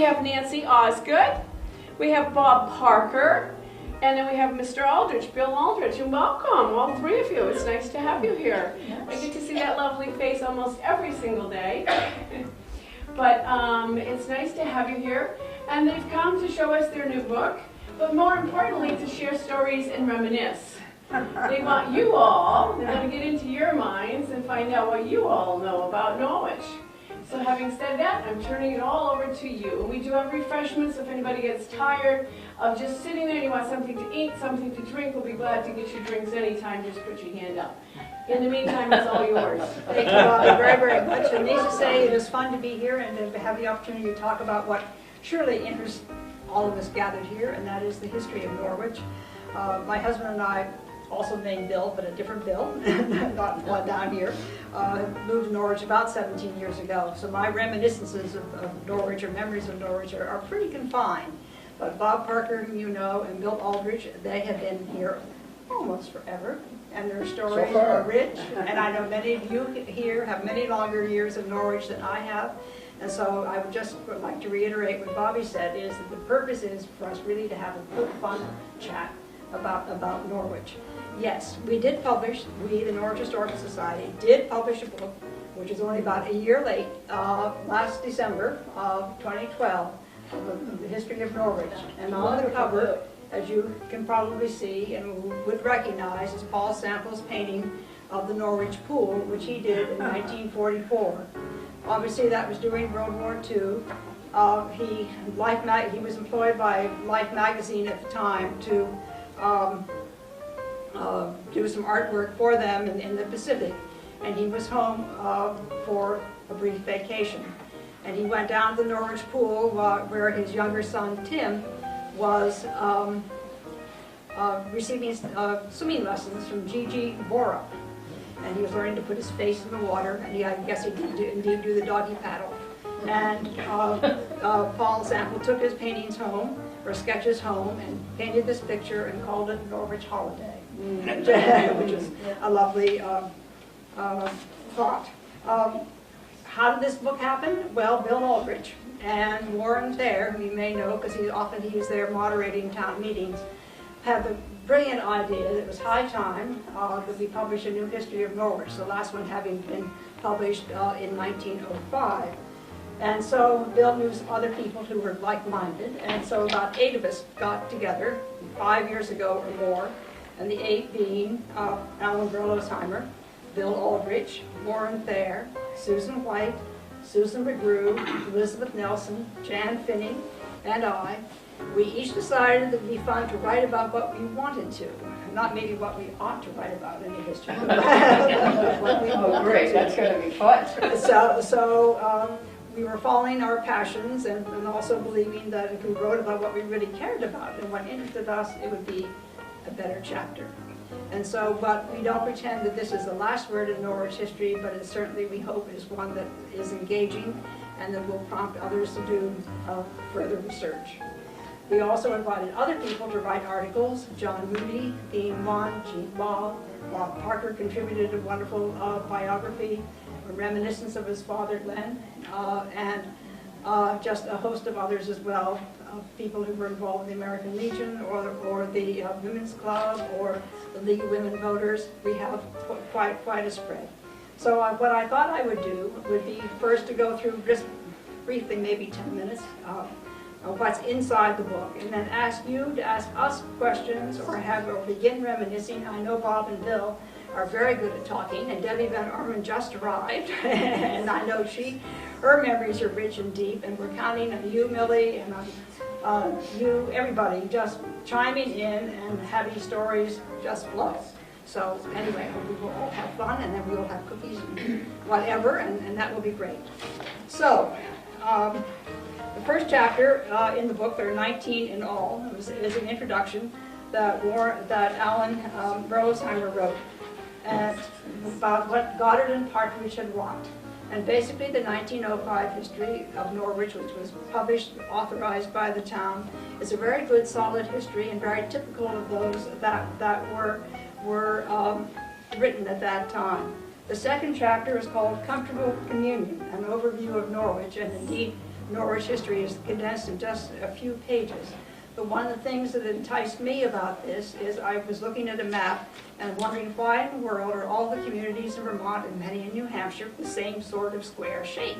have Nancy Osgood, we have Bob Parker, and then we have Mr. Aldrich, Bill Aldrich, and welcome, all three of you. It's nice to have you here. I get to see that lovely face almost every single day. But it's nice to have you here. And they've come to show us their new book, but more importantly, to share stories and reminisce. They want you all, they're going to get into your minds and find out what you all know about Norwich. So having said that, I'm turning it all over to you. And we do have refreshments if anybody gets tired of just sitting there and you want something to eat, something to drink. We'll be glad to get you drinks anytime. Just put your hand up. In the meantime, it's all yours. Thank you all very, very much. And needless to say, it is fun to be here and to have the opportunity to talk about what surely interests all of us gathered here, and that is the history of Norwich. My husband and I, also named Bill, but a different Bill, not one down here, moved to Norwich about 17 years ago. So my reminiscences of Norwich, or memories of Norwich, are pretty confined. But Bob Parker, whom you know, and Bill Aldrich, they have been here almost forever. And their stories are rich. And I know many of you here have many longer years of Norwich than I have. And so I would just like to reiterate what Bobby said, is that the purpose is for us really to have a good, fun chat about Norwich. Yes, we did publish, the Norwich Historical Society, did publish a book, which is only about a year late, last December of 2012, of the history of Norwich. And on the cover, as you can probably see and would recognize, is Paul Sample's painting of the Norwich Pool, which he did in 1944. Obviously that was during World War II. He was employed by Life magazine at the time to do some artwork for them in the Pacific, and he was home for a brief vacation. And he went down to the Norwich Pool where his younger son Tim was receiving swimming lessons from Gigi Bora, and he was learning to put his face in the water, and I guess he did indeed do the doggy paddle. And Paul Sample took his paintings home, or sketches home, and painted this picture and called it Norwich Holiday, which is a lovely thought. How did this book happen? Well, Bill Aldrich and Warren Thayer, who you may know because he was there moderating town meetings, had the brilliant idea that it was high time that we publish a new history of Norwich, the last one having been published in 1905. And so Bill knew some other people who were like-minded, and so about 8 of us got together 5 years ago or more, and the 8 being Alan Berlosheimer, Bill Aldrich, Warren Thayer, Susan White, Susan McGrew, Elizabeth Nelson, Jan Finney, and I. We each decided that it would be fun to write about what we wanted to, not maybe what we ought to write about in the history. Oh, great, that's going to be fun. So we were following our passions and also believing that if we wrote about what we really cared about and what interested us, it would be a better chapter. And so, but we don't pretend that this is the last word in Norwich history, but it certainly, we hope, is one that is engaging and that will prompt others to do further research. We also invited other people to write articles. John Moody being one, Jean Bob Parker contributed a wonderful biography, a reminiscence of his father Glenn, and just a host of others as well, people who were involved in the American Legion or the Women's Club or the League of Women Voters. We have quite a spread. So what I thought I would do would be first to go through just briefly, maybe 10 minutes, what's inside the book, and then ask you to ask us questions or begin reminiscing. I know Bob and Bill are very good at talking, and Debbie Van Orman just arrived, and I know her memories are rich and deep, and we're counting on you, Millie, and on you, everybody, just chiming in and having stories just flow. So anyway, I hope we will all have fun, and then we will have cookies and whatever, and that will be great. So, the first chapter in the book, there are 19 in all, is an introduction that Alan Berlosheimer wrote about what Goddard and Partridge had wrought. And basically the 1905 history of Norwich, which was published, authorized by the town, is a very good, solid history and very typical of those that were written at that time. The second chapter is called Comfortable Communion, an overview of Norwich, and indeed Norwich history is condensed in just a few pages. But one of the things that enticed me about this is I was looking at a map and wondering why in the world are all the communities in Vermont and many in New Hampshire the same sort of square shape?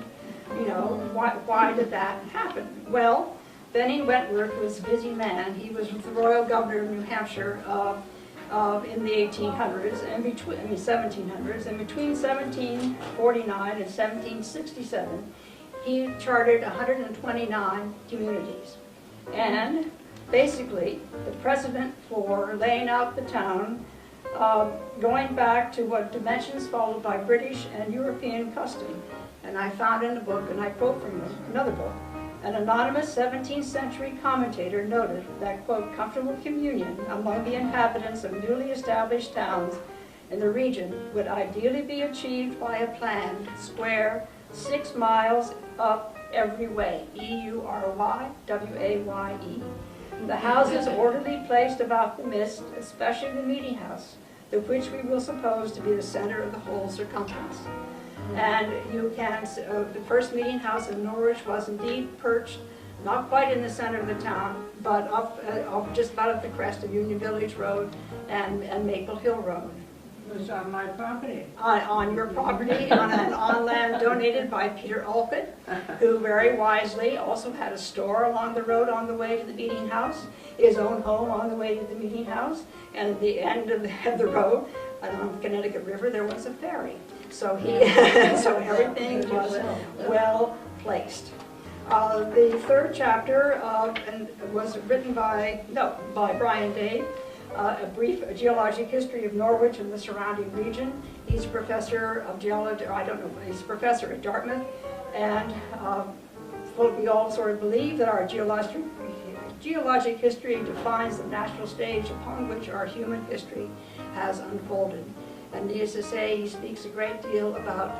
You know, why did that happen? Well, Benning Wentworth was a busy man. He was the royal governor of New Hampshire in the 1800s and between 1700s, and between 1749 and 1767, he chartered 129 communities. And basically, the precedent for laying out the town, going back to what dimensions followed by British and European custom. And I found in the book, and I quote from another book, an anonymous 17th century commentator noted that, quote, comfortable communion among the inhabitants of newly established towns in the region would ideally be achieved by a planned square 6 miles up every way, E-U-R-Y-W-A-Y-E. The houses orderly placed about the midst, especially the meeting house, the which we will suppose to be the center of the whole circumference. And you can, the first meeting house in Norwich was indeed perched, not quite in the center of the town, but up just about at the crest of Union Village Road and Maple Hill Road. It was on my property. On your property, on land donated by Peter Olcott, who very wisely also had a store along the road on the way to the meeting house, his own home on the way to the meeting house, and at the end of the road, on the Connecticut River, there was a ferry. So so everything was well placed. The third chapter was written by Brian Day, a brief geologic history of Norwich and the surrounding region. He's a professor of geology, he's a professor at Dartmouth, and we all sort of believe that our geologic history defines the natural stage upon which our human history has unfolded. And needless to say, he speaks a great deal about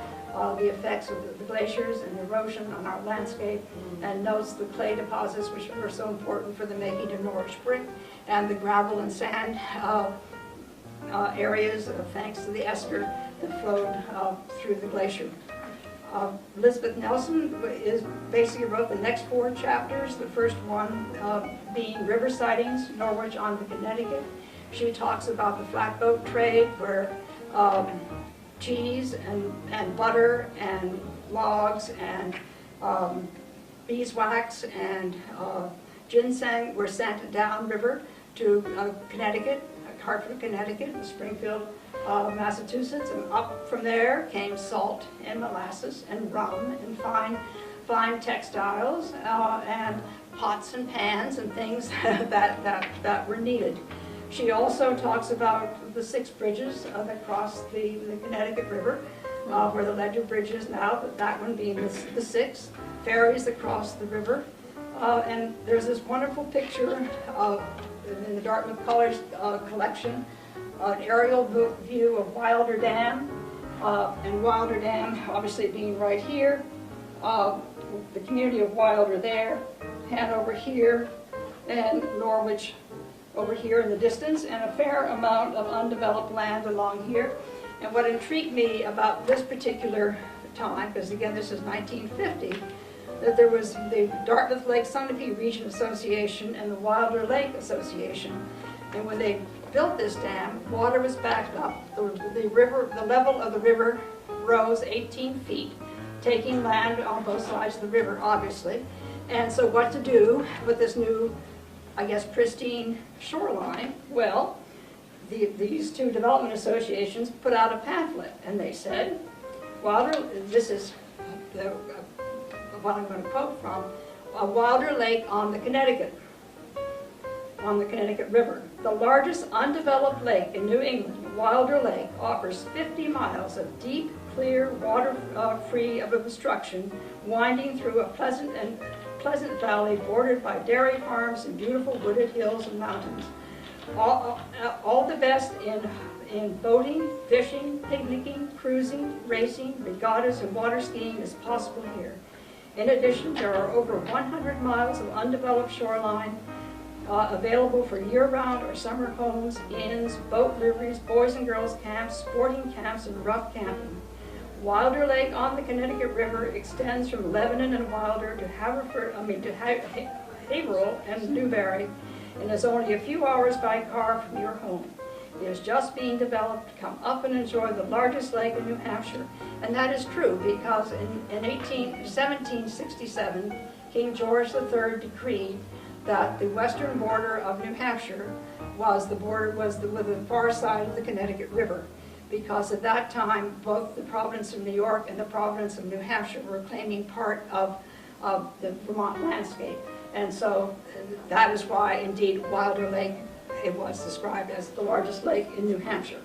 the effects of the glaciers and erosion on our landscape, and notes the clay deposits which were so important for the making of Norwich brick, and the gravel and sand areas, thanks to the esker that flowed through the glacier. Elizabeth Nelson basically wrote the next 4 chapters, the first one being river sightings, Norwich on the Connecticut. She talks about the flatboat trade, where cheese and butter and logs and beeswax and ginseng were sent downriver to Connecticut, Hartford, Connecticut, and Springfield, Massachusetts, and up from there came salt and molasses and rum and fine textiles and pots and pans and things that were needed. She also talks about the 6 bridges that cross the Connecticut River, where the Ledger Bridge is now, but that one being the 6th, ferries that cross the river. And there's this wonderful picture in the Dartmouth College collection, an aerial view of Wilder Dam, and Wilder Dam obviously being right here, the community of Wilder there, Hanover here, and Norwich over here in the distance, and a fair amount of undeveloped land along here. And what intrigued me about this particular time, because again this is 1950, that there was the Dartmouth Lake Sunapee Region Association and the Wilder Lake Association, and when they built this dam, water was backed up. The level of the river rose 18 feet, taking land on both sides of the river, obviously. And so what to do with this new, I guess, pristine shoreline? Well, these 2 development associations put out a pamphlet, and they said, Wilder, this is what I'm going to quote from, Wilder Lake on the Connecticut River. The largest undeveloped lake in New England, Wilder Lake, offers 50 miles of deep, clear, water free of obstruction, winding through a pleasant valley bordered by dairy farms and beautiful wooded hills and mountains. All the best in boating, fishing, picnicking, cruising, racing, regattas, and water skiing is possible here. In addition, there are over 100 miles of undeveloped shoreline available for year-round or summer homes, inns, boat liveries, boys and girls camps, sporting camps, and rough camping. Wilder Lake on the Connecticut River extends from Lebanon and Wilder to Haverhill and Newbury, and is only a few hours by car from your home. It is just being developed. Come up and enjoy the largest lake in New Hampshire. And that is true, because in 1767, King George III decreed that the western border of New Hampshire was the far side of the Connecticut River, because at that time both the province of New York and the province of New Hampshire were claiming part of the Vermont landscape. And so that is why, indeed, Wilder Lake, it was described as the largest lake in New Hampshire.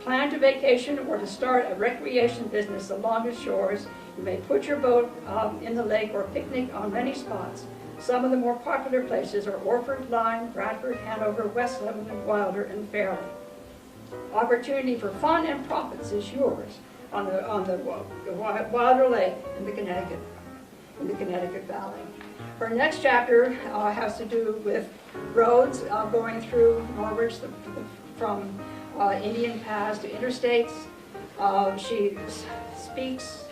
Plan to vacation or to start a recreation business along the shores. You may put your boat in the lake or picnic on many spots. Some of the more popular places are Orford, Lyme, Bradford, Hanover, West Lebanon, Wilder, and Fairleigh. Opportunity for fun and profits is yours on the Wilder Lake in the Connecticut Valley. Her next chapter has to do with roads going through Norwich from Indian paths to interstates. She speaks,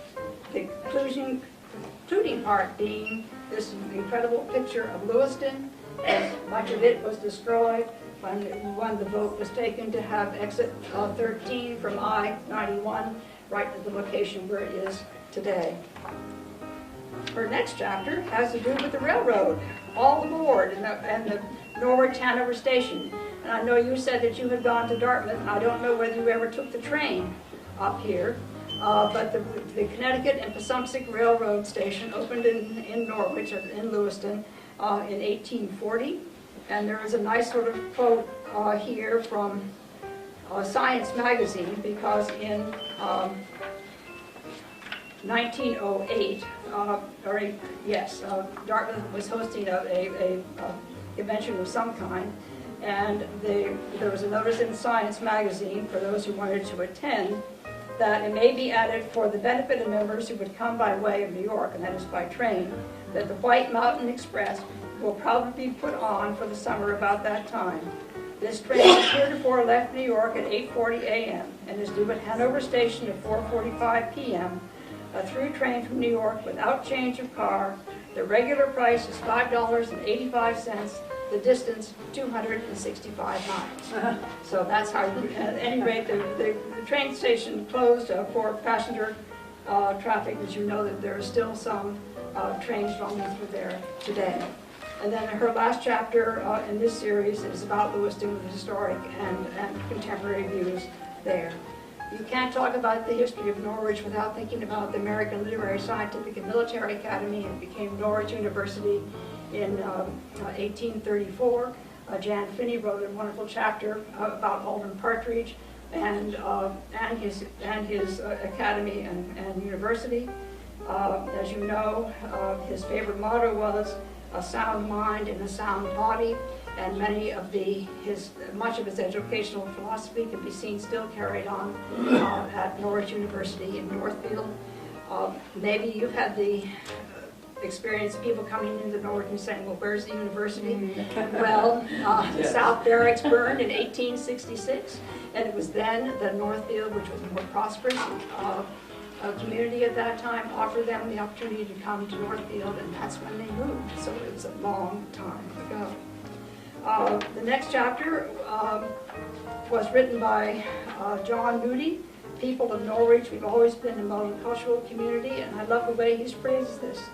the concluding part being this incredible picture of Lewiston, as much of it was destroyed when the vote was taken to have exit 13 from I-91 right at the location where it is today. Her next chapter has to do with the railroad, all aboard, and the Norwich Hanover station. And I know you said that you had gone to Dartmouth, and I don't know whether you ever took the train up here, but the Connecticut and Passumpsic Railroad Station opened in Norwich, in Lewiston, in 1840. And there is a nice sort of quote here from Science magazine, because in 1908, Dartmouth was hosting a convention of some kind, and there was a notice in Science magazine for those who wanted to attend that it may be added for the benefit of members who would come by way of New York, and that is by train, that the White Mountain Express will probably be put on for the summer about that time. This train has heretofore left New York at 8:40 a.m. and is due at Hanover Station at 4:45 p.m. A through train from New York without change of car. The regular price is $5.85. The distance 265 miles. So that's how. At any rate, the train station closed for passenger traffic, as you know that there are still some trains running through there today. And then her last chapter in this series is about Lewiston with historic and contemporary views there. You can't talk about the history of Norwich without thinking about the American Literary, Scientific, and Military Academy. It became Norwich University in 1834. Jan Finney wrote a wonderful chapter about Alden Partridge and his academy and university. As you know, his favorite motto was a sound mind and a sound body, and much of his educational philosophy can be seen still carried on at Norwich University in Northfield. Maybe you've had the experience of people coming into Norwich and saying, well, where's the university? Well, the South Barracks burned in 1866, and it was then that Northfield, which was a more prosperous community at that time, offered them the opportunity to come to Northfield, and that's when they moved. So it was a long time ago. The next chapter was written by John Moody. People of Norwich, we've always been a multicultural community, and I love the way he phrases this.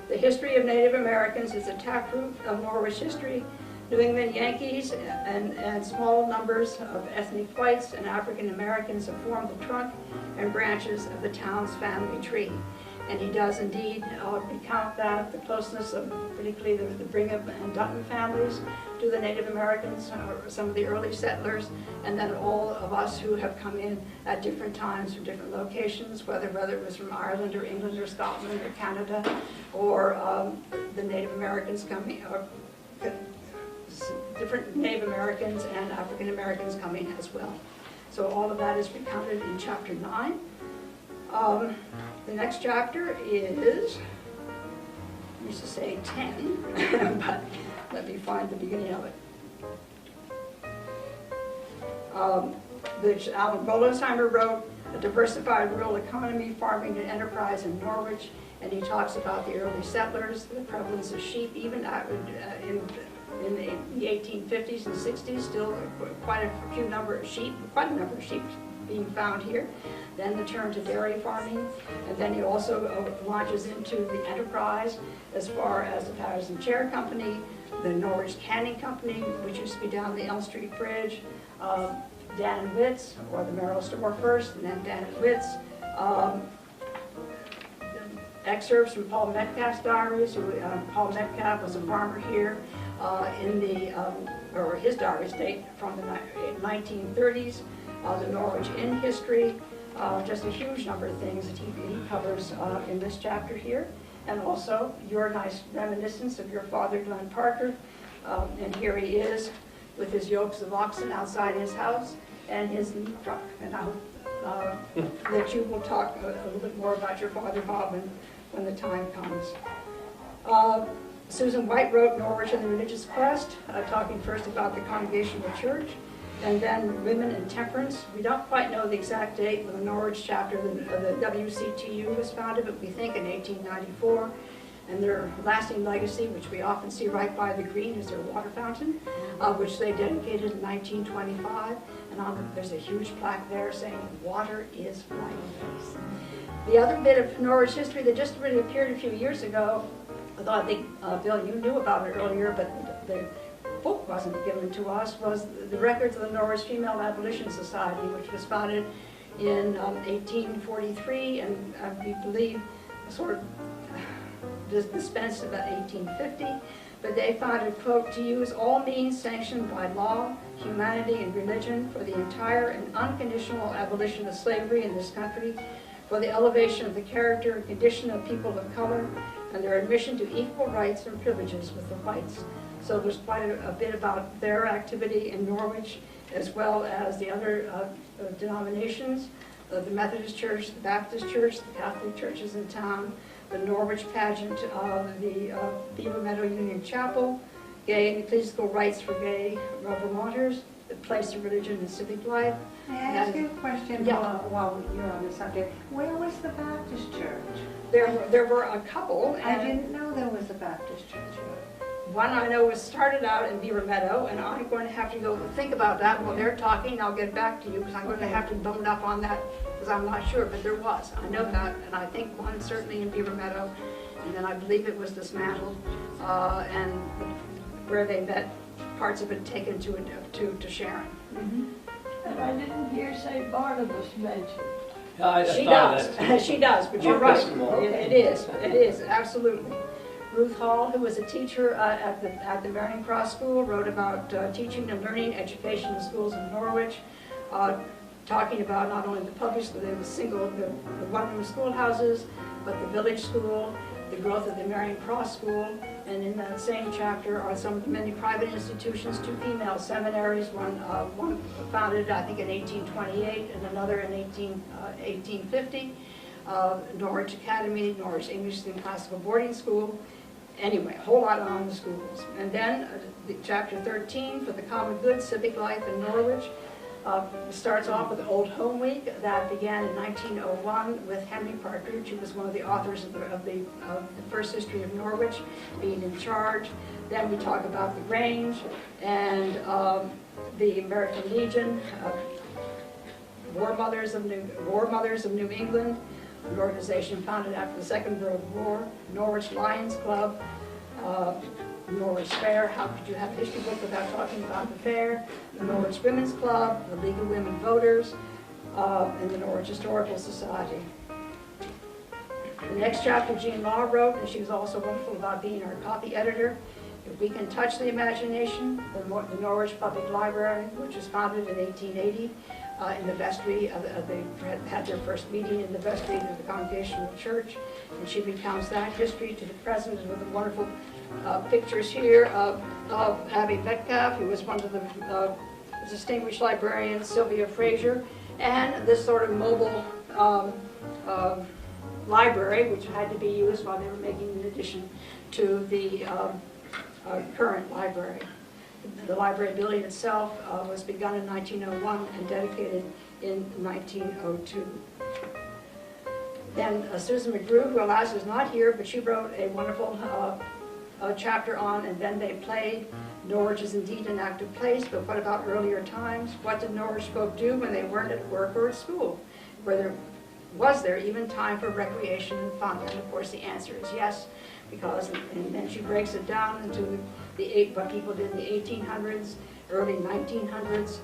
The history of Native Americans is a taproot of Norwich history. New England Yankees and small numbers of ethnic whites and African Americans have formed the trunk and branches of the town's family tree. And he does indeed recount that, the closeness of particularly the Brigham and Dutton families to the Native Americans, some of the early settlers, and then all of us who have come in at different times from different locations, whether it was from Ireland or England or Scotland or Canada, or the Native Americans coming, or different Native Americans and African Americans coming as well. So all of that is recounted in chapter 9. The next chapter is, I used to say 10, but let me find the beginning of it. Which Alan Bolensheimer wrote a diversified rural economy, farming and enterprise in Norwich, and he talks about the early settlers, the prevalence of sheep, even in the 1850s and 60s, still quite a number of sheep being found here. Then the turn to dairy farming, and then he also launches into the enterprise as far as the Patterson Chair Company, the Norwich Canning Company, which used to be down the Elm Street Bridge, Dan and Witz, or the Merrill Store first, and then Dan and Witz. Excerpts from Paul Metcalf's diaries. Paul Metcalf was a farmer here or his diaries date from the 1930s. The Norwich Inn history, just a huge number of things that he covers in this chapter here. And also your nice reminiscence of your father, Glenn Parker. And here he is with his yokes of oxen outside his house and his meat truck. And I hope that you will talk a little bit more about your father, Bob, when the time comes. Susan White wrote Norwich and the Religious Quest, talking first about the Congregational Church, and then Women and Temperance. We don't quite know the exact date when the Norwich chapter of the WCTU was founded, but we think in 1894. And their lasting legacy, which we often see right by the green, is their water fountain, which they dedicated in 1925. And there's a huge plaque there saying, "Water is life." The other bit of Norwich history that just really appeared a few years ago, although I think, Bill, you knew about it earlier, but the book wasn't given to us, was the records of the Norwich Female Abolition Society, which was founded in 1843, and we believe sort of dispensed about 1850. But they founded, quote, "to use all means sanctioned by law, humanity, and religion for the entire and unconditional abolition of slavery in this country, for the elevation of the character and condition of people of color, and their admission to equal rights and privileges with the whites." So there's quite a bit about their activity in Norwich, as well as the other denominations, the Methodist Church, the Baptist Church, the Catholic churches in town, the Norwich pageant, the Beaver Meadow Union Chapel, gay and ecclesiastical rights for gay Vermonters, the place of religion and civic life. May I ask you a question while you're on the subject? Where was the Baptist church? There were a couple. I didn't know there was a Baptist church here. One I know was started out in Beaver Meadow, and I'm going to have to go think about that while they're talking. I'll get back to you because I'm going to have to bone up on that because I'm not sure, but there was. I know that, and I think one certainly in Beaver Meadow, and then I believe it was dismantled, and where they met, parts of it taken to Sharon. Mm-hmm. And I didn't hear St. Barnabas mentioned. She does. She does, but you're right. It is, absolutely. Ruth Hall, who was a teacher at the Marion Cross School, wrote about teaching and learning education in schools in Norwich, talking about not only the public school, the one-room schoolhouses, but the village school, the growth of the Marion Cross School, and in that same chapter are some of the many private institutions, 2 female seminaries, one founded I think in 1828 and another in 1850, Norwich Academy, Norwich English and Classical Boarding School. Anyway, a whole lot on the schools. And then chapter 13 for the common good, civic life in Norwich. Starts off with Old Home Week that began in 1901 with Henry Partridge, who was one of the authors of the first history of Norwich, being in charge. Then we talk about the Grange and the American Legion, War Mothers of New England, an organization founded after the Second World War, Norwich Lions Club, Norwich Fair. How could you have a history book without talking about the fair? The Norwich Women's Club, the League of Women Voters, and the Norwich Historical Society. The next chapter Jean Law wrote, and she was also wonderful about being our copy editor. If we can touch the imagination, the Norwich Public Library, which was founded in 1880, in the vestry, they had their first meeting in the vestry of the Congregational Church, and she recounts that history to the present with the wonderful pictures here of Abby Metcalf, who was one of the distinguished librarians, Sylvia Fraser, and this sort of mobile library, which had to be used while they were making an addition to the current library. The library building itself was begun in 1901 and dedicated in 1902. Then Susan McGrew, who alas is not here, but she wrote a wonderful chapter on "And Then They Played." Norwich is indeed an active place, but what about earlier times? What did Norwich folk do when they weren't at work or at school? Was there even time for recreation and fun? And of course the answer is yes, because, and then she breaks it down into what people did in the 1800s, early 1900s,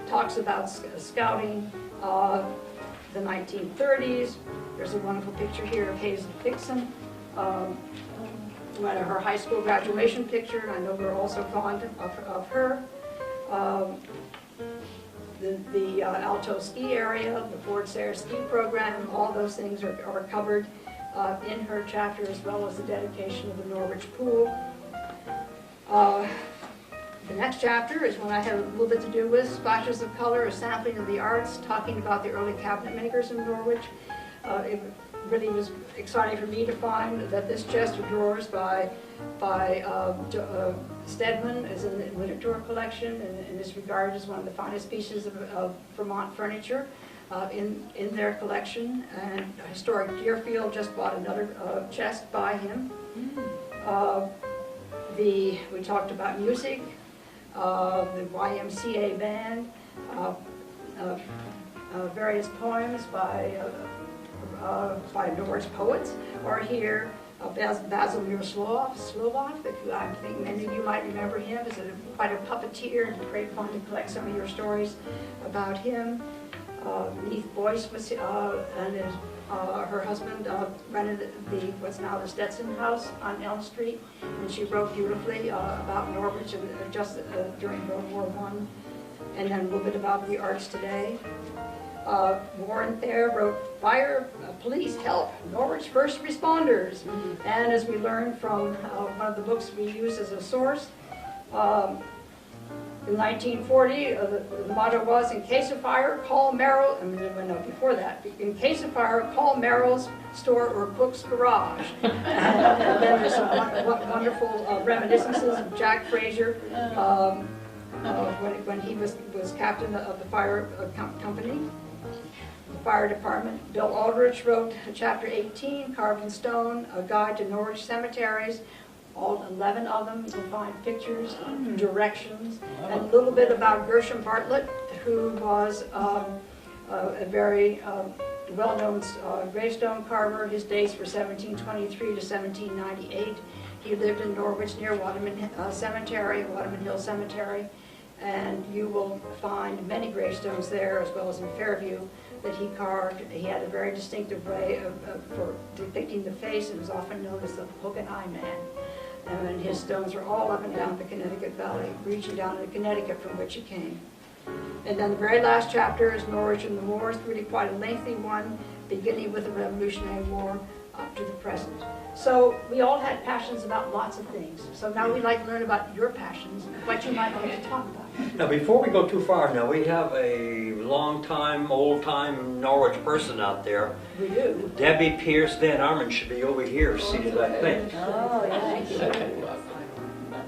talks about scouting, the 1930s. There's a wonderful picture here of Hazel Dixon, her high school graduation picture. I know we're also fond of her. The Alto ski area, the Fort Sayre ski program, all those things are covered in her chapter, as well as the dedication of the Norwich pool. The next chapter is one I have a little bit to do with, Splashes of Color, a sampling of the arts, talking about the early cabinet makers in Norwich. It really was exciting for me to find that this chest of drawers by Stedman is in the Winterthur collection, and in this regard is one of the finest pieces of Vermont furniture in their collection. And Historic Deerfield just bought another chest by him. We talked about music, the YMCA band, various poems by Norwich poets, or here Basil Slovak, who I think many of you might remember him as quite a puppeteer, and great fun to collect some of your stories about him. Neath Boyce was, and her husband rented what's now the Stetson House on Elm Street, and she wrote beautifully about Norwich and just during World War I, and then a little bit about the arts today. Warren Thayer wrote Fire, Police, Help, Norwich First Responders. And as we learned from one of the books we used as a source, in 1940, the motto was, in case of fire, call Merrill, before that, in case of fire, call Merrill's store or Cook's garage. And then there's some wonderful reminiscences of Jack Frazier when he was captain of the fire company. Fire department. Bill Aldrich wrote chapter 18, Carved in Stone, a guide to Norwich cemeteries. All 11 of them, you'll find pictures, directions, and a little bit about Gershom Bartlett, who was a very well-known gravestone carver. His dates were 1723 to 1798. He lived in Norwich near Waterman Hill Cemetery, and you will find many gravestones there, as well as in Fairview, that he carved. He had a very distinctive way for depicting the face, and was often known as the Hook and Eye Man. And his stones are all up and down the Connecticut Valley, reaching down to Connecticut from which he came. And then the very last chapter is Norwich and the Wars, really quite a lengthy one, beginning with the Revolutionary War up to the present. So we all had passions about lots of things. So now we'd like to learn about your passions, what you might like to talk about. Now, before we go too far, now we have a long-time, old-time Norwich person out there. We do. Debbie Pierce Van Arman should be over here seated, I think. Oh,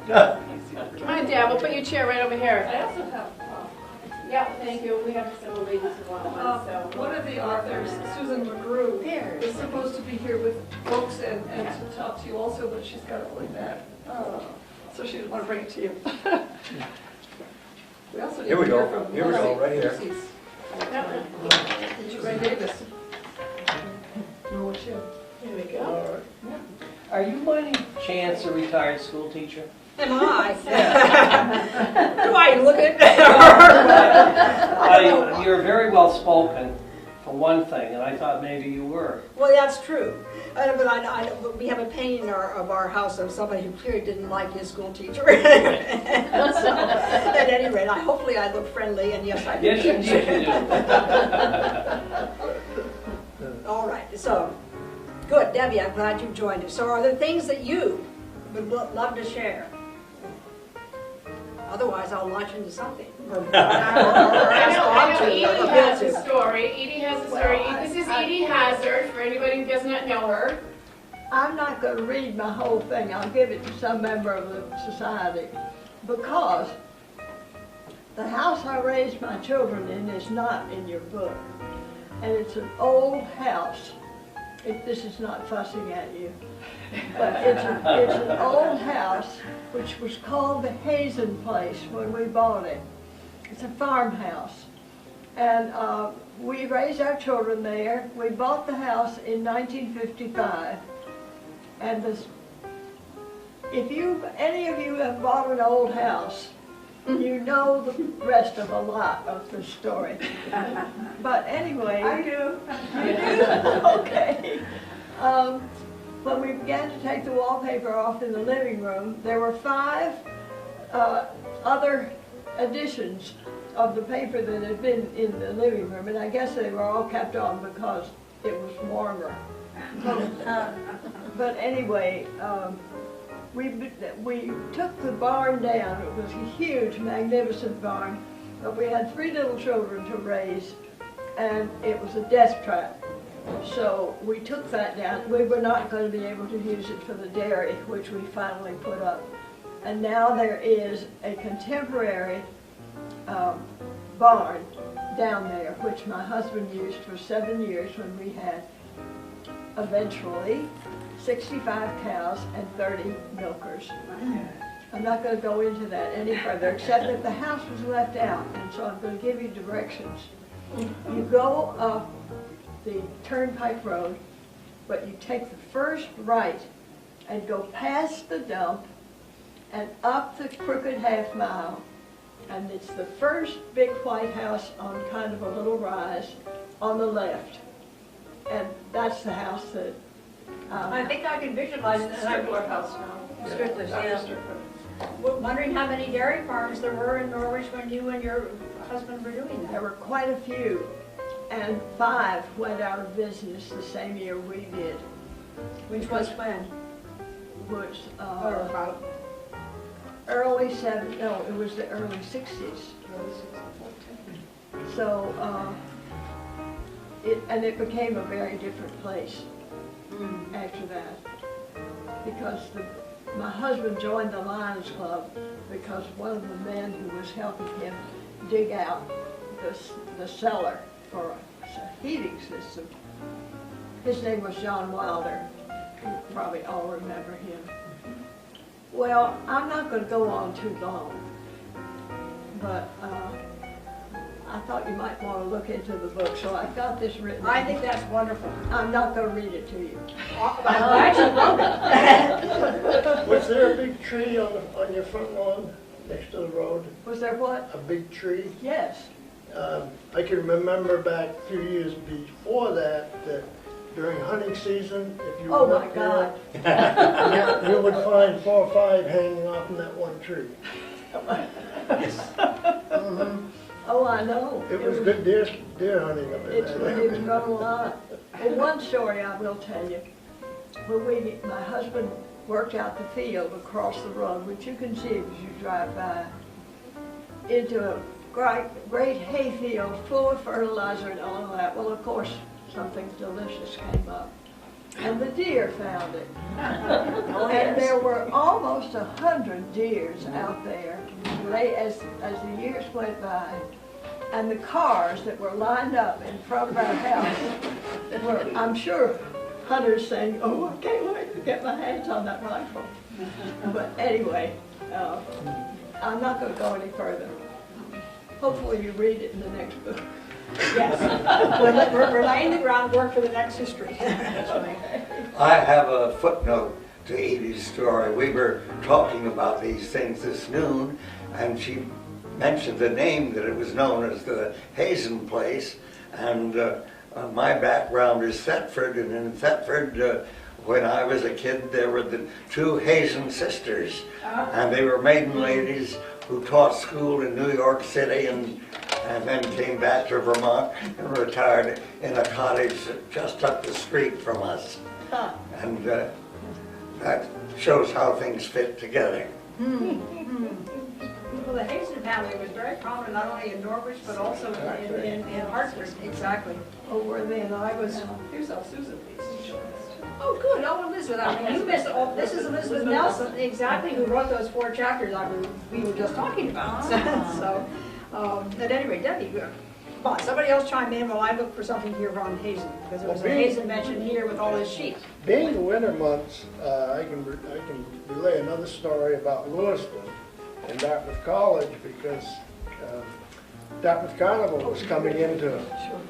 yeah. Come on, Deb, we'll put your chair right over here. I also have, Yeah, thank you. We have several ladies who want one, so. one of the authors, Susan McGrew, is supposed to be here with books and to talk to you also, but she's got it really bad. So she didn't want to bring it to you. We also need Here we to go. hear from Here we go, right here. Ray Davis. Norwich Hill. Here we go. Are you by any chance a retired school teacher? Am I? Do I look at You're very well spoken, for one thing, and I thought maybe you were. Well, that's true. But we have a painting of our house of somebody who clearly didn't like his school teacher. So, at any rate, hopefully I look friendly, and yes, I do. Yes, you do. All right, so, good, Debbie, I'm glad you joined us. So are there things that you would love to share? Otherwise, I'll launch into something. I know Edie has a story. Edie has a story. This is Edie Hazard, for anybody who does not know her. I'm not going to read my whole thing. I'll give it to some member of the society. because the house I raised my children in is not in your book. And it's an old house. This is not fussing at you. But it's an old house which was called the Hazen Place when we bought it. It's a farmhouse. And we raised our children there. We bought the house in 1955. And if any of you have bought an old house, you know the rest of a lot of the story. But anyway. I do. You do? Okay. When we began to take the wallpaper off in the living room, there were 5 other editions of the paper that had been in the living room, and I guess they were all kept on because it was warmer. But anyway, we took the barn down. It was a huge, magnificent barn, but we had 3 little children to raise, and it was a death trap. So we took that down. We were not going to be able to use it for the dairy, which we finally put up. And now there is a contemporary barn down there, which my husband used for 7 years when we had eventually 65 cows and 30 milkers. I'm not going to go into that any further, except that the house was left out, and so I'm going to give you directions. You go up the Turnpike Road, but you take the first right and go past the dump and up the crooked half mile, and it's the first big white house on kind of a little rise on the left. And that's the house that I think I can visualize it. Strickler house now. Strickler's, Dr. yeah. Strickler. Wondering how many dairy farms there were in Norwich when you and your husband were doing that. there were quite a few, and 5 went out of business the same year we did. Which was when? Was Or about? early 70s, no, it was the early 60s. So, it became a very different place after that, because my husband joined the Lions Club because one of the men who was helping him dig out the cellar for a heating system, his name was John Wilder. You probably all remember him. Well, I'm not going to go on too long, but I thought you might want to look into the book, so I've got this written. I think that's wonderful. I'm not going to read it to you. I'm glad you wrote it. Was there a big tree on your front lawn next to the road? Was there what? A big tree? Yes. I can remember back a few years before that during hunting season, if you Oh went my up God. there, you would find 4 or 5 hanging off in that one tree. Oh, I know. It was good deer hunting up in It's there. grown a lot. Well, one story I will tell you. When my husband worked out the field across the road, which you can see as you drive by, into a great hay field full of fertilizer and all of that. Well, of course, something delicious came up, and the deer found it. And there were almost 100 deers out there as the years went by, and the cars that were lined up in front of our house were, I'm sure, hunters saying, "Oh, I can't wait to get my hands on that rifle." But anyway, I'm not going to go any further. Hopefully you read it in the next book. Yes. We're laying the groundwork for the next history. I have a footnote to Edie's story. We were talking about these things this noon, and she mentioned the name that it was known as the Hazen Place, and my background is Thetford, and in Thetford, when I was a kid, there were the 2 Hazen sisters, and they were maiden ladies who taught school in New York City and then came back to Vermont and retired in a cottage just up the street from us. And that shows how things fit together. Well, the Hazen family was very prominent not only in Norwich but also in Hartford. Exactly. Over then I was, Here's how Susan Payson joined us too. Oh, good, oh, Elizabeth, I mean, you missed, oh, this is Elizabeth Nelson, exactly, who wrote those 4 chapters we were just talking about. So, at any rate, Debbie, come on, somebody else chime in while I look for something here on Hazen, because there was a Hazen mentioned here with all his sheep. Being the winter months, I can relay another story about Lewiston and Dartmouth College, because Dartmouth Carnival was coming into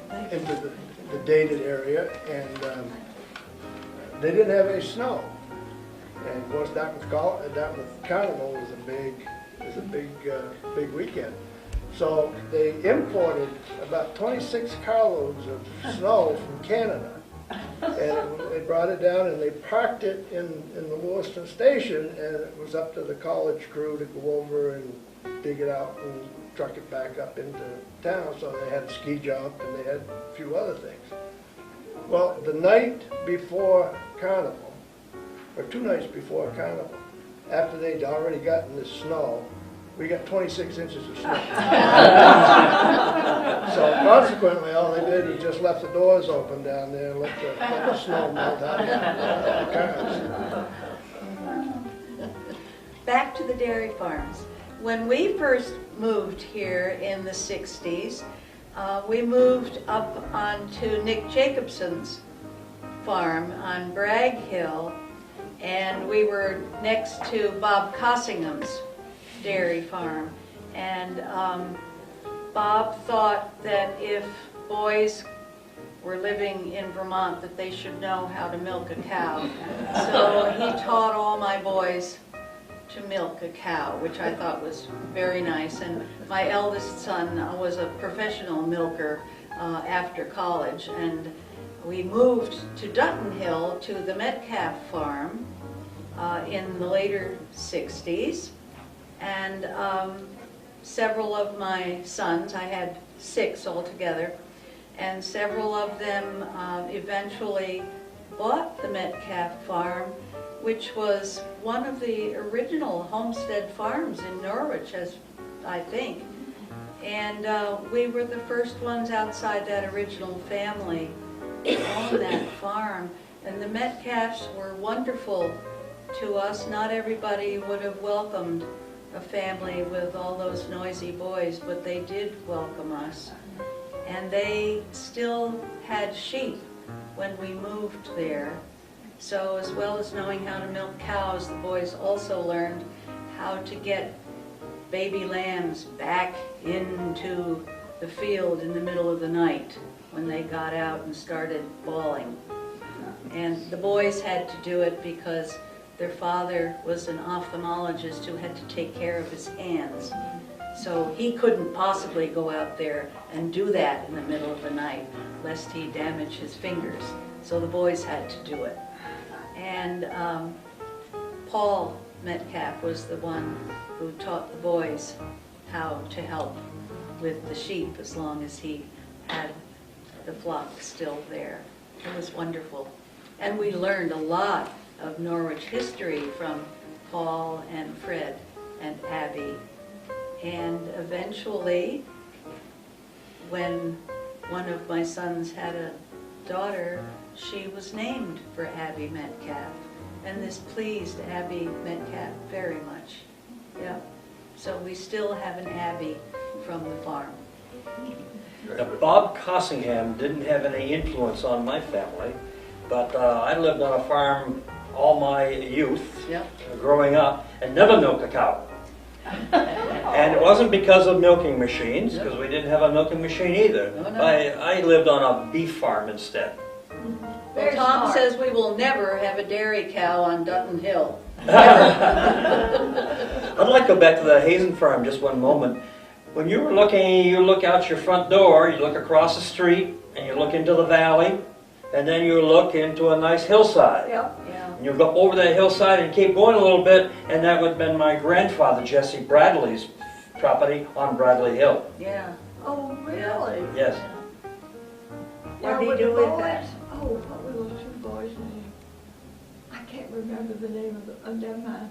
the dated area, and they didn't have any snow. And of course, Dartmouth Carnival was a big weekend. So they imported about 26 carloads of snow from Canada. And they brought it down and they parked it in the Lewiston station, and it was up to the college crew to go over and dig it out and truck it back up into town. So they had a ski jump and they had a few other things. Well, the night before Carnival, or 2 nights before Carnival, after they'd already gotten the snow, we got 26 inches of snow. So consequently, all they did was just left the doors open down there and let the snow melt out of the cars. Back to the dairy farms. When we first moved here in the 60s, we moved up onto Nick Jacobson's farm on Bragg Hill, and we were next to Bob Cossingham's dairy farm. And Bob thought that if boys were living in Vermont that they should know how to milk a cow. So he taught all my boys to milk a cow, which I thought was very nice. And my eldest son was a professional milker after college, and we moved to Dutton Hill to the Metcalf farm in the later 60s. And several of my sons, I had 6 altogether, and several of them eventually bought the Metcalf farm, which was one of the original homestead farms in Norwich, as I think. And we were the first ones outside that original family to own that farm. And the Metcalfs were wonderful to us. Not everybody would have welcomed a family with all those noisy boys, but they did welcome us. And they still had sheep when we moved there. So as well as knowing how to milk cows, the boys also learned how to get baby lambs back into the field in the middle of the night when they got out and started bawling. And the boys had to do it because their father was an ophthalmologist who had to take care of his hands. So he couldn't possibly go out there and do that in the middle of the night, lest he damage his fingers. So the boys had to do it. And Paul Metcalf was the one who taught the boys how to help with the sheep as long as he had the flock still there. It was wonderful. And we learned a lot of Norwich history from Paul and Fred and Abby. And eventually, when one of my sons had a daughter, she was named for Abby Metcalf. And this pleased Abby Metcalf very much. Yeah. So we still have an Abby from the farm. Now, Bob Cossingham didn't have any influence on my family, but I lived on a farm all my youth, growing up, and never milked a cow. And it wasn't because of milking machines, because we didn't have a milking machine either. I lived on a beef farm instead. Well, Tom says we will never have a dairy cow on Dutton Hill. I'd like to go back to the Hazen farm just one moment. When you were looking, you look out your front door, you look across the street, and you look into the valley, and then you look into a nice hillside. Yep. And you go over that hillside and keep going a little bit, and that would have been my grandfather, Jesse Bradley's property on Bradley Hill. Yeah. Oh, really? Yes. Now, What did with he do the with boys- that? Oh, what were those 2 boys' names? I can't remember the name of never mind.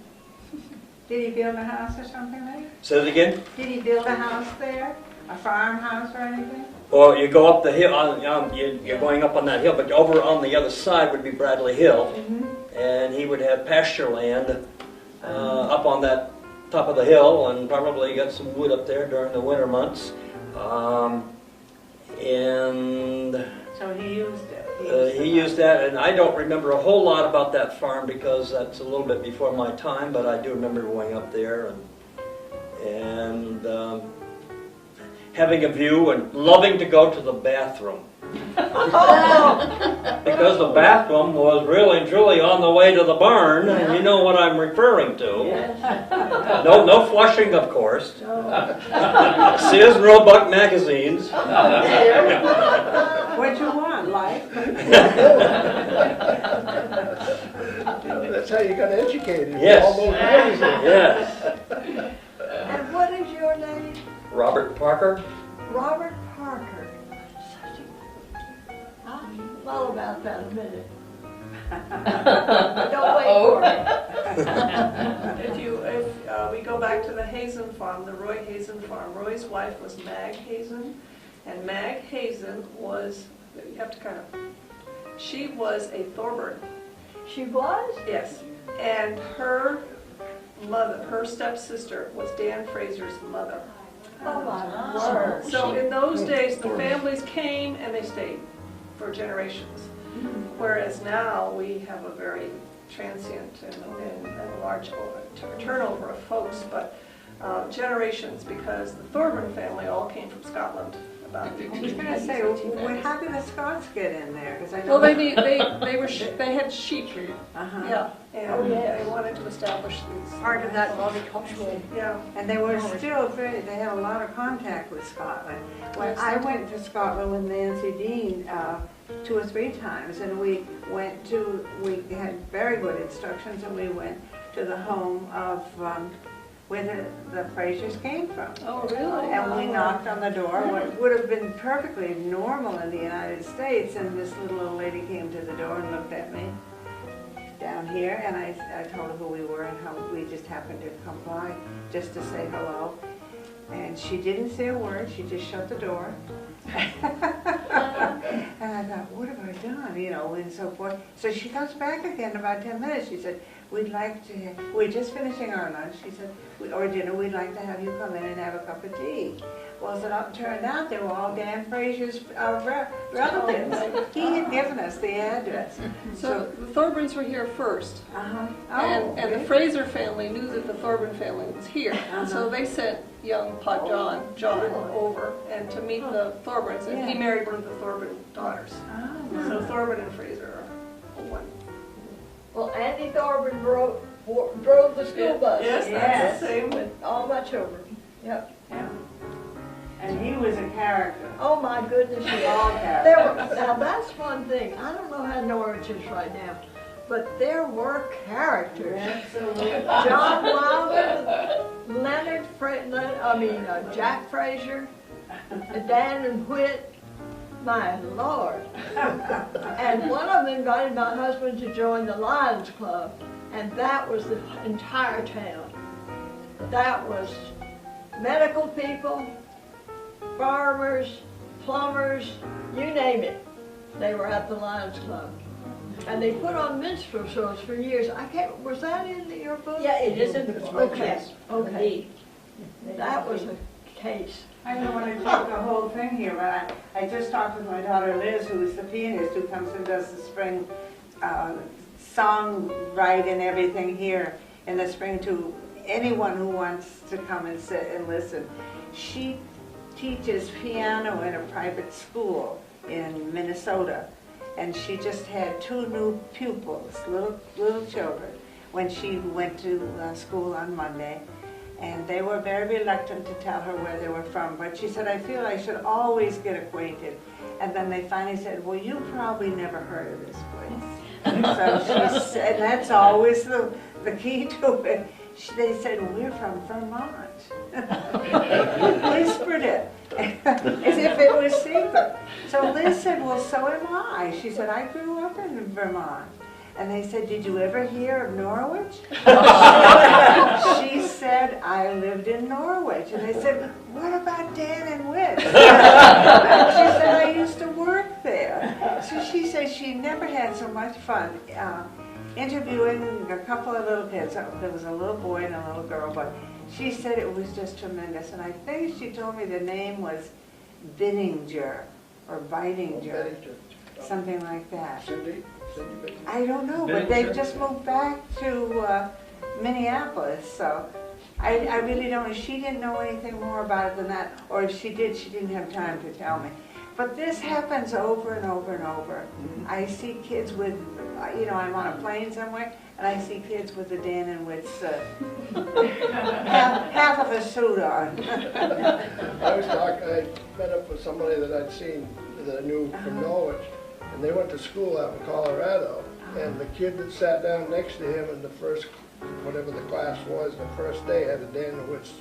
Did he build a house or something like? Say it again? Did he build a house there? A farmhouse or anything? Well, you go up the hill, you're going up on that hill, but over on the other side would be Bradley Hill, and he would have pasture land up on that top of the hill, and probably got some wood up there during the winter months. And So he used it. he used that, and I don't remember a whole lot about that farm because that's a little bit before my time, but I do remember going up there and having a view and loving to go to the bathroom. Because the bathroom was really and truly on the way to the barn, and you know what I'm referring to. No flushing, of course. Sears and Roebuck magazines. What you want, life? That's how you got educated. Yes. All those magazines. Yes. And what is your name? Robert Parker. Robert Parker. I'll mull about that a minute. Don't wait for it. If we go back to the Hazen farm, the Roy Hazen farm, Roy's wife was Mag Hazen, and Mag Hazen was, you have to kind of, she was a Thorburn. She was? Yes, and her mother, her stepsister was Dan Fraser's mother. Oh my word. So in those days, the families came and they stayed for generations. Whereas now we have a very transient and large turnover of folks, but generations, because the Thorburn family all came from Scotland about I was going to say, well, how did the Scots get in there? Because I know. Well, they had sheep, Uh-huh. yeah, and they wanted to establish these. Part of that agricultural. Yeah. And they were still very, they had a lot of contact with Scotland. When I went to Scotland with Nancy Dean 2 or 3 times, and we had very good instructions, and we went to the home of where the Frasers came from. Oh, really? And we knocked on the door, what would have been perfectly normal in the United States, and this little old lady came to the door and looked at me down here, and I told her who we were and how we just happened to come by just to say hello. And she didn't say a word, she just shut the door. And I thought, what have I done, you know, and so forth. So she comes back again in about 10 minutes. She said, we're just finishing our lunch. She said, or dinner, we'd like to have you come in and have a cup of tea. Well, as it turned out, they were all Dan Fraser's relatives. He had given us the address. So the Thorburns were here first. Uh-huh. And the really? Fraser family knew that the Thorburn family was here. And so they sent young John over and to meet the Thorburns, and he married one of the Thorburn daughters. Oh, So Thorburn and Fraser are one. Well, Andy Thorburn drove the school bus. Yes, that's the same. With all my children. Yep. Yeah. And he was a character. Oh my goodness, All characters. now that's one thing. I don't know how Norwich is right now, but there were characters. Absolutely. John Wilder, Jack Fraser, Dan and Whit. My Lord. And one of them invited my husband to join the Lions Club, and that was the entire town. That was medical people, farmers, plumbers, you name it. They were at the Lions Club. And they put on minstrel shows for years. Was that in your book? Yeah, it is in the book. Okay, okay. That was a case. I don't want to take the whole thing here, but I just talked with my daughter Liz, who is the pianist, who comes and does the spring song write and everything here in the spring to anyone who wants to come and sit and listen. She teaches piano in a private school in Minnesota, and she just had 2 new pupils, little children, when she went to school on Monday. And they were very reluctant to tell her where they were from, but she said, I feel I should always get acquainted. And then they finally said, well, you probably never heard of this place. So she said, that's always the key to it. They said, we're from Vermont. Whispered it, as if it was secret. So Liz said, well, so am I. She said, I grew up in Vermont. And they said, did you ever hear of Norwich? She said, I lived in Norwich. And they said, what about Dan and Witt? She said, I used to work there. So she said she never had so much fun interviewing a couple of little kids. There was a little boy and a little girl, but she said it was just tremendous. And I think she told me the name was Binninger or Bidinger, something like that. I don't know, but they've just moved back to Minneapolis, so I really don't know. She didn't know anything more about it than that, or if she did, she didn't have time to tell me. But this happens over and over and over. I see kids with, you know, I'm on a plane somewhere, and I see kids with the Dan and Witt's half of a suit on. I met up with somebody that I'd seen, that I knew from Norwich, and they went to school out in Colorado, and the kid that sat down next to him in the first, whatever the class was, the first day had a Dan and Witt's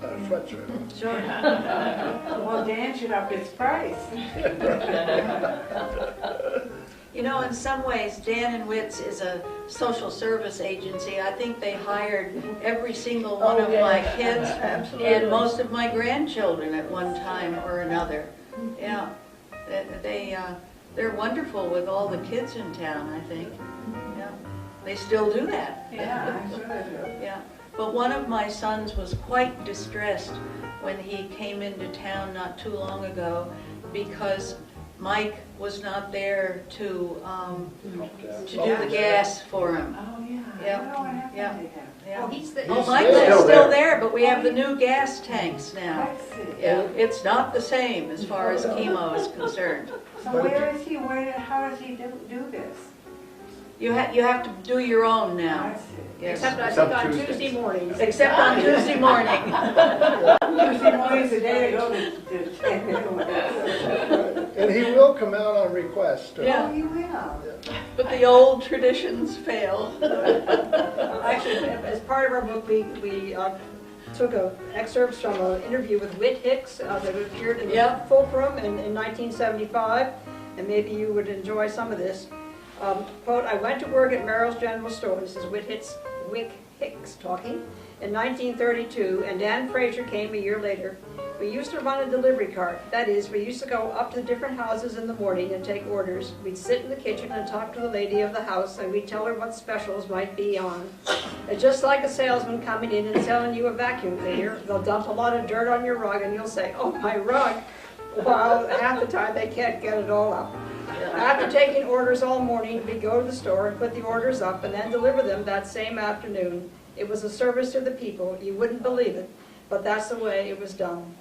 sweatshirt on. Sure. Well, Dan should up his price. You know, in some ways, Dan and Witt's is a social service agency. I think they hired every single one of my kids and most of my grandchildren at one time or another. Yeah, they're wonderful with all the kids in town, I think. Yeah, they still do that. Yeah, I'm sure they do. Yeah, but one of my sons was quite distressed when he came into town not too long ago because Mike was not there to do the gas for him. Oh, yeah. Yeah. Oh, what happened Yeah. to him? Yeah. He's the, Oh, Mike is still there, but we have the new gas tanks now. I see. Yeah, it's not the same as far as chemo is concerned. So where is he? How does he do this? You have to do your own now. I see. Yes. except I think on Tuesday mornings. Except on Tuesday morning. Tuesday morning's the day to go to. And he will come out on request, too. Yeah. Oh, you will. But the old traditions fail. Actually, as part of our book, we took excerpts from an interview with Whit Hicks that appeared in Yeah. Fulcrum in 1975, and maybe you would enjoy some of this. Quote, I went to work at Merrill's General Store, this is Whit Hicks talking, in 1932, and Dan Fraser came a year later. We used to run a delivery cart. That is, we used to go up to the different houses in the morning and take orders. We'd sit in the kitchen and talk to the lady of the house, and we'd tell her what specials might be on. It's just like a salesman coming in and selling you a vacuum cleaner. They'll dump a lot of dirt on your rug, and you'll say, oh, my rug. While half the time they can't get it all up. After taking orders all morning, we'd go to the store and put the orders up and then deliver them that same afternoon. It was a service to the people. You wouldn't believe it, but that's the way it was done.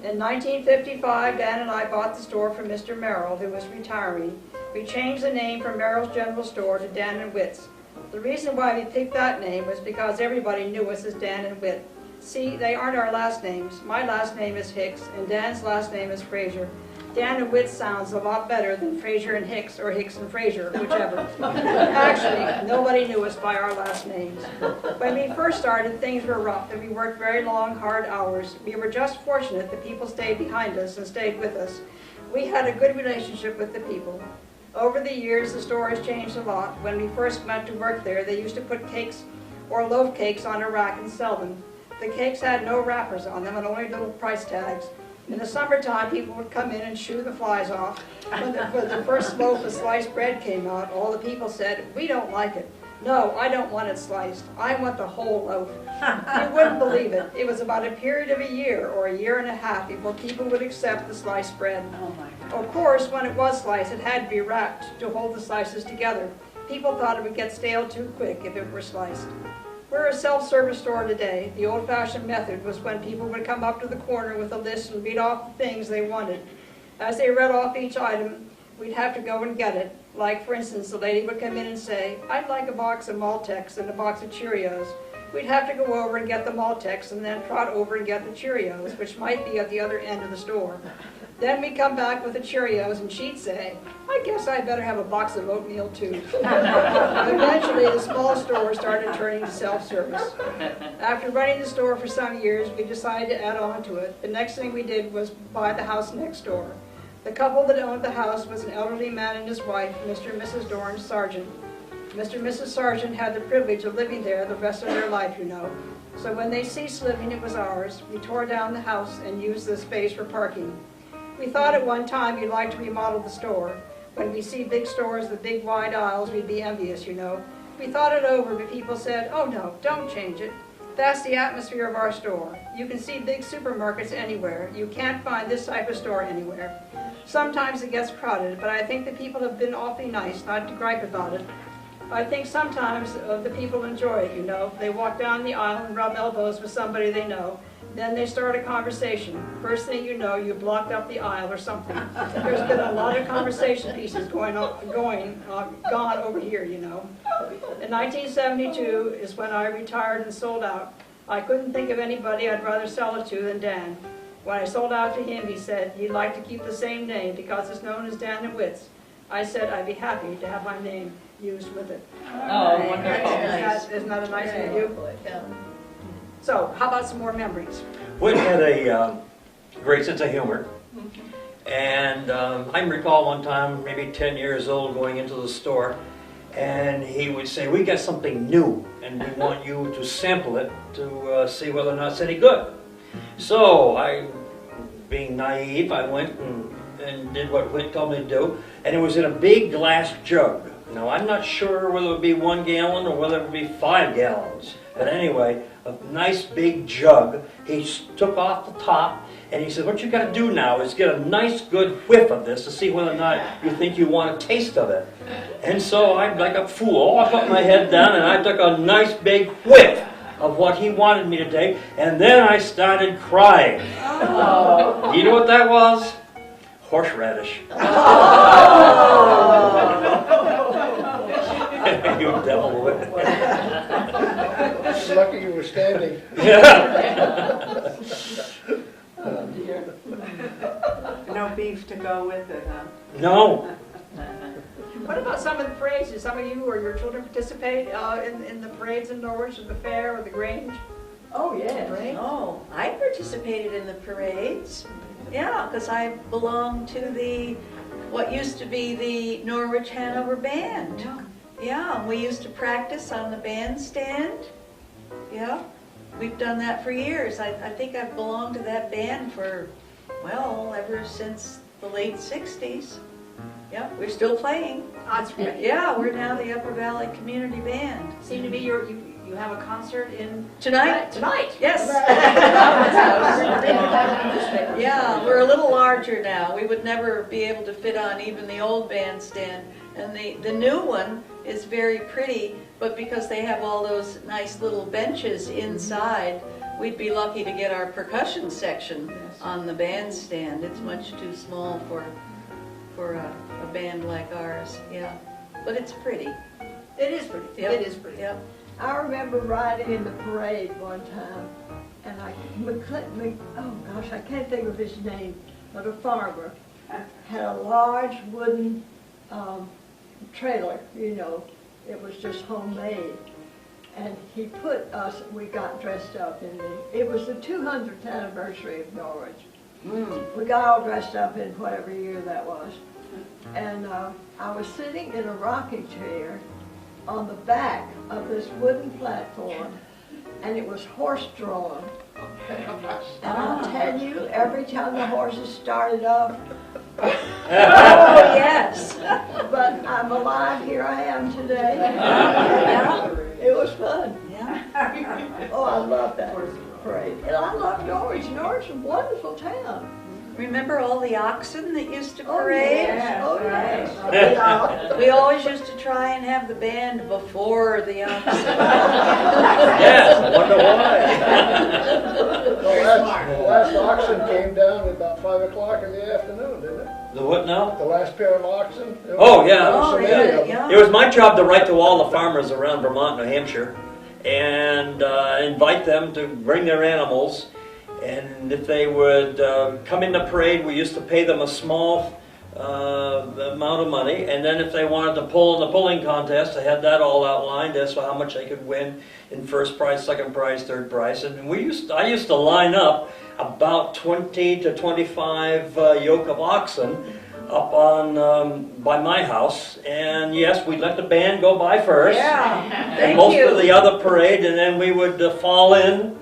In 1955, Dan and I bought the store from Mr. Merrill, who was retiring. We changed the name from Merrill's General Store to Dan and Witt's. The reason why we picked that name was because everybody knew us as Dan and Witt. See, they aren't our last names. My last name is Hicks, and Dan's last name is Fraser. Dan and Witt sounds a lot better than Fraser and Hicks, or Hicks and Fraser, whichever. Actually, nobody knew us by our last names. When we first started, things were rough, and we worked very long, hard hours. We were just fortunate that people stayed behind us and stayed with us. We had a good relationship with the people. Over the years, the store has changed a lot. When we first went to work there, they used to put cakes or loaf cakes on a rack and sell them. The cakes had no wrappers on them and only little price tags. In the summertime, people would come in and shoo the flies off. When the first loaf of sliced bread came out, all the people said, we don't like it. No, I don't want it sliced. I want the whole loaf. You wouldn't believe it. It was about a period of a year or a year and a half before people would accept the sliced bread. Oh my God. Of course, when it was sliced, it had to be wrapped to hold the slices together. People thought it would get stale too quick if it were sliced. We're a self-service store today. The old-fashioned method was when people would come up to the corner with a list and read off the things they wanted. As they read off each item, we'd have to go and get it. Like, for instance, the lady would come in and say, I'd like a box of Maltex and a box of Cheerios. We'd have to go over and get the Maltex and then trot over and get the Cheerios, which might be at the other end of the store. Then we'd come back with the Cheerios and she'd say, I guess I better have a box of oatmeal too. Eventually the small store started turning to self-service. After running the store for some years, we decided to add on to it. The next thing we did was buy the house next door. The couple that owned the house was an elderly man and his wife, Mr. and Mrs. Dorn Sargent. Mr. and Mrs. Sargent had the privilege of living there the rest of their life, you know. So when they ceased living, it was ours. We tore down the house and used the space for parking. We thought at one time we'd like to remodel the store. When we see big stores with big wide aisles, we'd be envious, you know. We thought it over, but people said, oh no, don't change it. That's the atmosphere of our store. You can see big supermarkets anywhere. You can't find this type of store anywhere. Sometimes it gets crowded, but I think the people have been awfully nice, not to gripe about it. I think sometimes the people enjoy it, you know. They walk down the aisle and rub elbows with somebody they know. Then they start a conversation. First thing you know, you blocked up the aisle or something. There's been a lot of conversation pieces gone over here, you know. In 1972 is when I retired and sold out. I couldn't think of anybody I'd rather sell it to than Dan. When I sold out to him, he said he'd like to keep the same name because it's known as Dan and Wits. I said I'd be happy to have my name used with it. Oh, wonderful. Isn't that a nice review? Yeah. So, how about some more memories? Whit had a great sense of humor. And I recall one time, maybe 10 years old, going into the store, and he would say, we got something new, and we want you to sample it to see whether or not it's any good. So, I, being naive, I went and did what Whit told me to do, and it was in a big glass jug. Now, I'm not sure whether it would be 1 gallon or whether it would be 5 gallons. But anyway, a nice big jug. He took off the top, and he said, what you got to do now is get a nice good whiff of this to see whether or not you think you want a taste of it. And so I, like a fool, I put my head down, and I took a nice big whiff of what he wanted me to take, and then I started crying. Oh. You know what that was? Horseradish. You devil whip. Lucky you were standing. Yeah. Oh dear. No beef to go with it, huh? No. What about some of the parades? Did some of you or your children participate in the parades in Norwich, or the fair, or the Grange? Oh, yes. Oh, I participated in the parades. Yeah, because I belonged to what used to be the Norwich Hanover Band. Yeah, we used to practice on the bandstand. Yeah, we've done that for years. I think I've belonged to that band for, well, ever since the late 60s. Yeah, we're still playing. That's great. Yeah, we're now the Upper Valley Community Band. Seem to be you have a concert in Tonight? Tonight. Yes. Yeah, we're a little larger now. We would never be able to fit on even the old bandstand. And the new one is very pretty, but because they have all those nice little benches inside, we'd be lucky to get our percussion section on the bandstand. It's much too small for a band like ours. Yeah, but it's pretty. It is pretty. Yep. It is pretty. Yep. I remember riding in the parade one time, and oh gosh, I can't think of his name, but a farmer had a large wooden trailer, you know, it was just homemade. And he put us, we got dressed up it was the 200th anniversary of Norwich. We got all dressed up in whatever year that was. And I was sitting in a rocking chair on the back of this wooden platform, and it was horse-drawn. And I'll tell you, every time the horses started up, Oh, yes. but I'm alive, here I am today. Yeah. It was fun. Yeah. Oh, I love that parade. And I love Norwich. Norwich is a wonderful town. Remember all the oxen that used to Oh, parade? yes. Oh, yes. Yeah. We always used to try and have the band before the oxen. Yes, I wonder why. The last oxen came down at about 5 o'clock in the afternoon, didn't it? The what now? The last pair of oxen. Oh, yeah. So many of them. yeah. It was my job to write to all the farmers around Vermont, New Hampshire, and invite them to bring their animals. And if they would come in the parade, we used to pay them a small amount of money. And then if they wanted to pull in the pulling contest, I had that all outlined as to how much they could win in first prize, second prize, third prize. And I used to line up about 20 to 25 yoke of oxen up on, by my house. And yes, we'd let the band go by first. Yeah, And thank most of you. the other parade, and then we would fall in,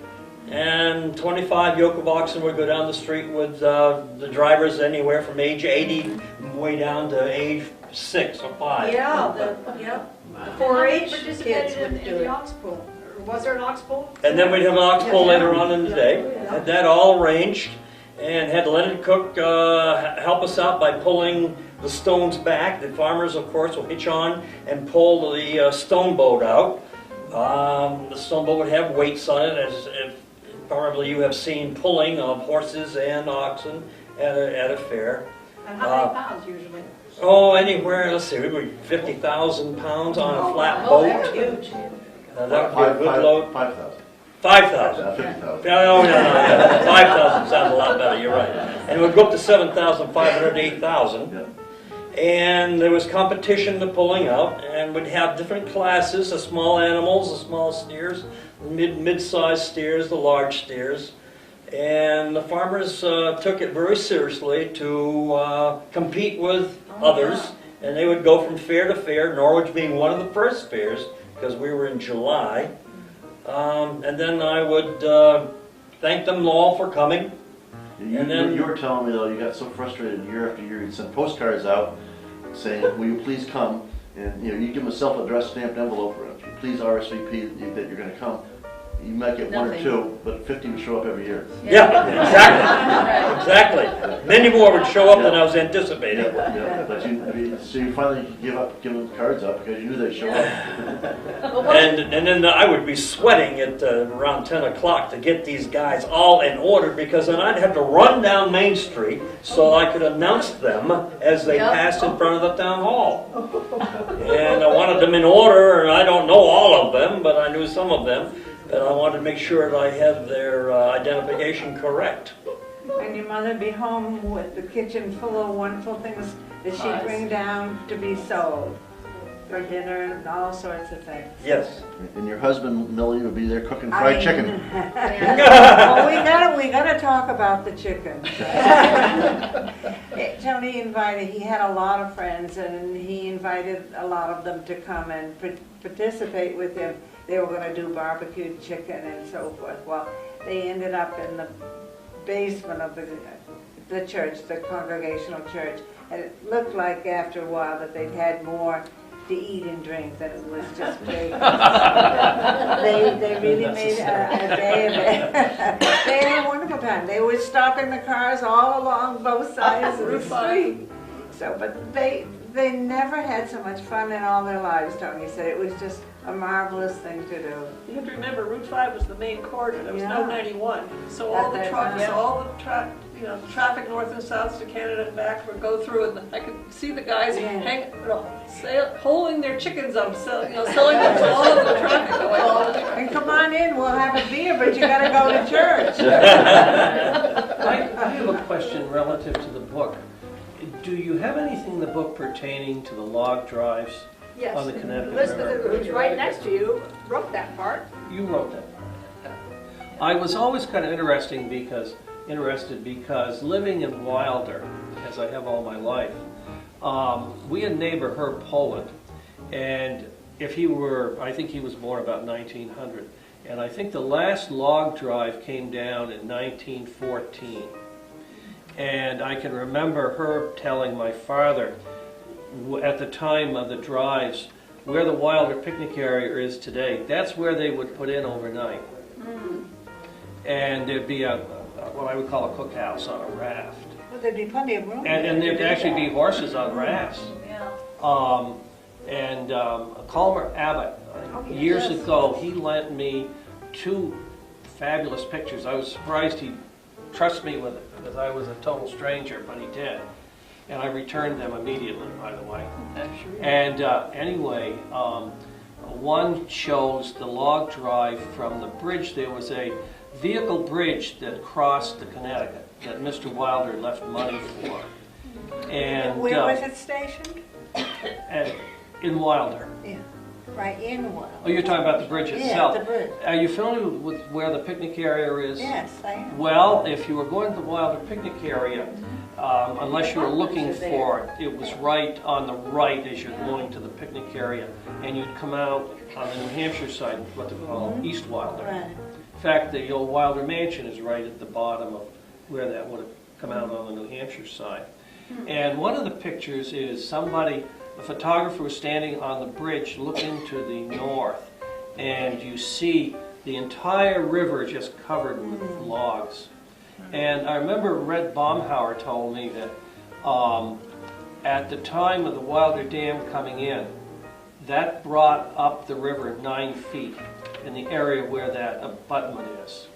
and 25 yoke of oxen would go down the street with the drivers anywhere from age 80 way down to age 6 or 5. Yeah, the 4-H kids would do the it. ox pull? Or was there an ox pull? And then we'd have an ox pull later on in the day. Had that all arranged, and had Leonard Cook help us out by pulling the stones back. The farmers, of course, will hitch on and pull the stone boat out. The stone boat would have weights on it, as if probably you have seen pulling of horses and oxen at a fair. And how many pounds usually? Oh, anywhere, let's see, we were 50,000 pounds on a flat Oh, boat. that's huge. That would be a good load. 5,000. 5,000. 50,000. No, 5,000 sounds a lot better, you're right. And it would go up to 7,500 to 8,000. And there was competition to pulling out, and we'd have different classes, the small animals, the small steers, mid-sized steers, the large steers. And the farmers took it very seriously to compete with others, and they would go from fair to fair, Norwich being one of the first fairs, because we were in July. And then I would thank them all for coming. You were telling me though, you got so frustrated year after year, you'd send postcards out saying, will you please come? And you give them a self-addressed stamped envelope, please RSVP that you're going to come. You might get one or two, but 50 would show up every year. Yeah, exactly. Many more would show up than I was anticipating. Yeah, but so you finally give up giving cards up because you knew they'd show up. And then I would be sweating at around 10 o'clock to get these guys all in order, because then I'd have to run down Main Street so I could announce them as they passed in front of the town hall. And I wanted them in order, and I don't know all of them, but I knew some of them. And I wanted to make sure that I had their identification correct. And your mother be home with the kitchen full of wonderful things that she'd bring down to be sold for dinner and all sorts of things. Yes. And your husband, Millie, would be there cooking fried chicken. Well, we gotta talk about the chicken. Tony he had a lot of friends, and he invited a lot of them to come and participate with him. They were going to do barbecued chicken and so forth. Well, they ended up in the basement of the church, the Congregational Church, and it looked like after a while that they'd had more to eat and drink than it was just bacon. They really made a day of it. They had a wonderful time. They were stopping the cars all along both sides of the street. So, but they never had so much fun in all their lives, Tony said. It was just a marvelous thing to do. You have to remember, Route 5 was the main corridor. There was no 91. So At all the that trucks, time. all the traffic north and south to Canada and back would go through, and I could see the guys holding their chickens up, selling them to all of the traffic going on. And come on in, we'll have a beer, but you gotta go to church. I have a question relative to the book. Do you have anything in the book pertaining to the log drives Yes. on the Connecticut Elizabeth, River? who's right next to you, wrote that part. You wrote that part. I was always kind of interested because living in Wilder, as I have all my life, we had a neighbor, Herb Poland, and I think he was born about 1900, and I think the last log drive came down in 1914. And I can remember Herb telling my father, at the time of the drives, where the Wilder picnic area is today, that's where they would put in overnight. And there'd be what I would call a cookhouse on a raft. Well, there'd be plenty of room. And there'd actually be horses on rafts. Calmer Abbott, years ago, he lent me 2 fabulous pictures. I was surprised he trusted me with it, because I was a total stranger, but he did. And I returned them immediately, by the way. And anyway, one shows the log drive from the bridge. There was a vehicle bridge that crossed the Connecticut that Mr. Wilder left money for. And where was it stationed? in Wilder. Yeah. right in Wilder. Oh, you're talking about the bridge Yeah, itself. the bridge. Are you familiar with where the picnic area is? Yes, I am. Well, if you were going to the Wilder picnic area, unless you were looking for it, it was right on the right as you're going to the picnic area, and you'd come out on the New Hampshire side, what they call East Wilder. Right. In fact, the old Wilder Mansion is right at the bottom of where that would have come out on the New Hampshire side. And one of the pictures is somebody, the photographer was standing on the bridge looking to the north, and you see the entire river just covered with logs. And I remember Red Baumhauer told me that at the time of the Wilder Dam coming in, that brought up the river 9 feet in the area where that abutment is.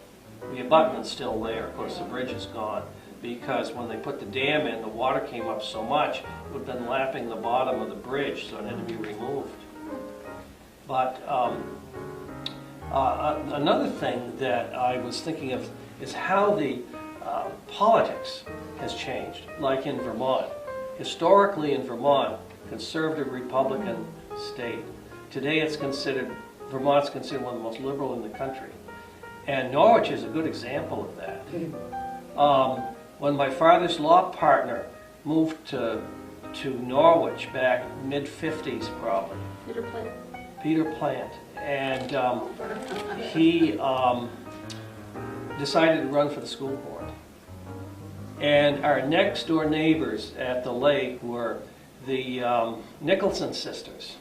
The abutment's still there, of course the bridge is gone, because when they put the dam in, the water came up so much, it would have been lapping the bottom of the bridge, so it had to be removed. But another thing that I was thinking of is how the politics has changed, like in Vermont. Historically in Vermont, conservative Republican state. Today it's considered, Vermont's considered one of the most liberal in the country. And Norwich is a good example of that. When my father's law partner moved to Norwich back mid-50s probably. Peter Plant. And he decided to run for the school board. And our next door neighbors at the lake were the Nicholson sisters.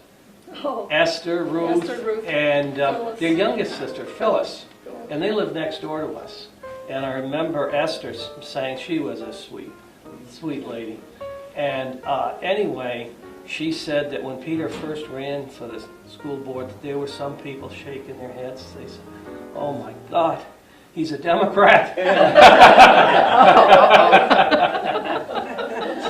Oh. Esther, Ruth, and Phyllis. their youngest sister, Phyllis. And they lived next door to us. And I remember Esther saying she was a sweet lady. And anyway, she said that when Peter first ran for the school board, there were some people shaking their heads. They said, "Oh my God, he's a Democrat."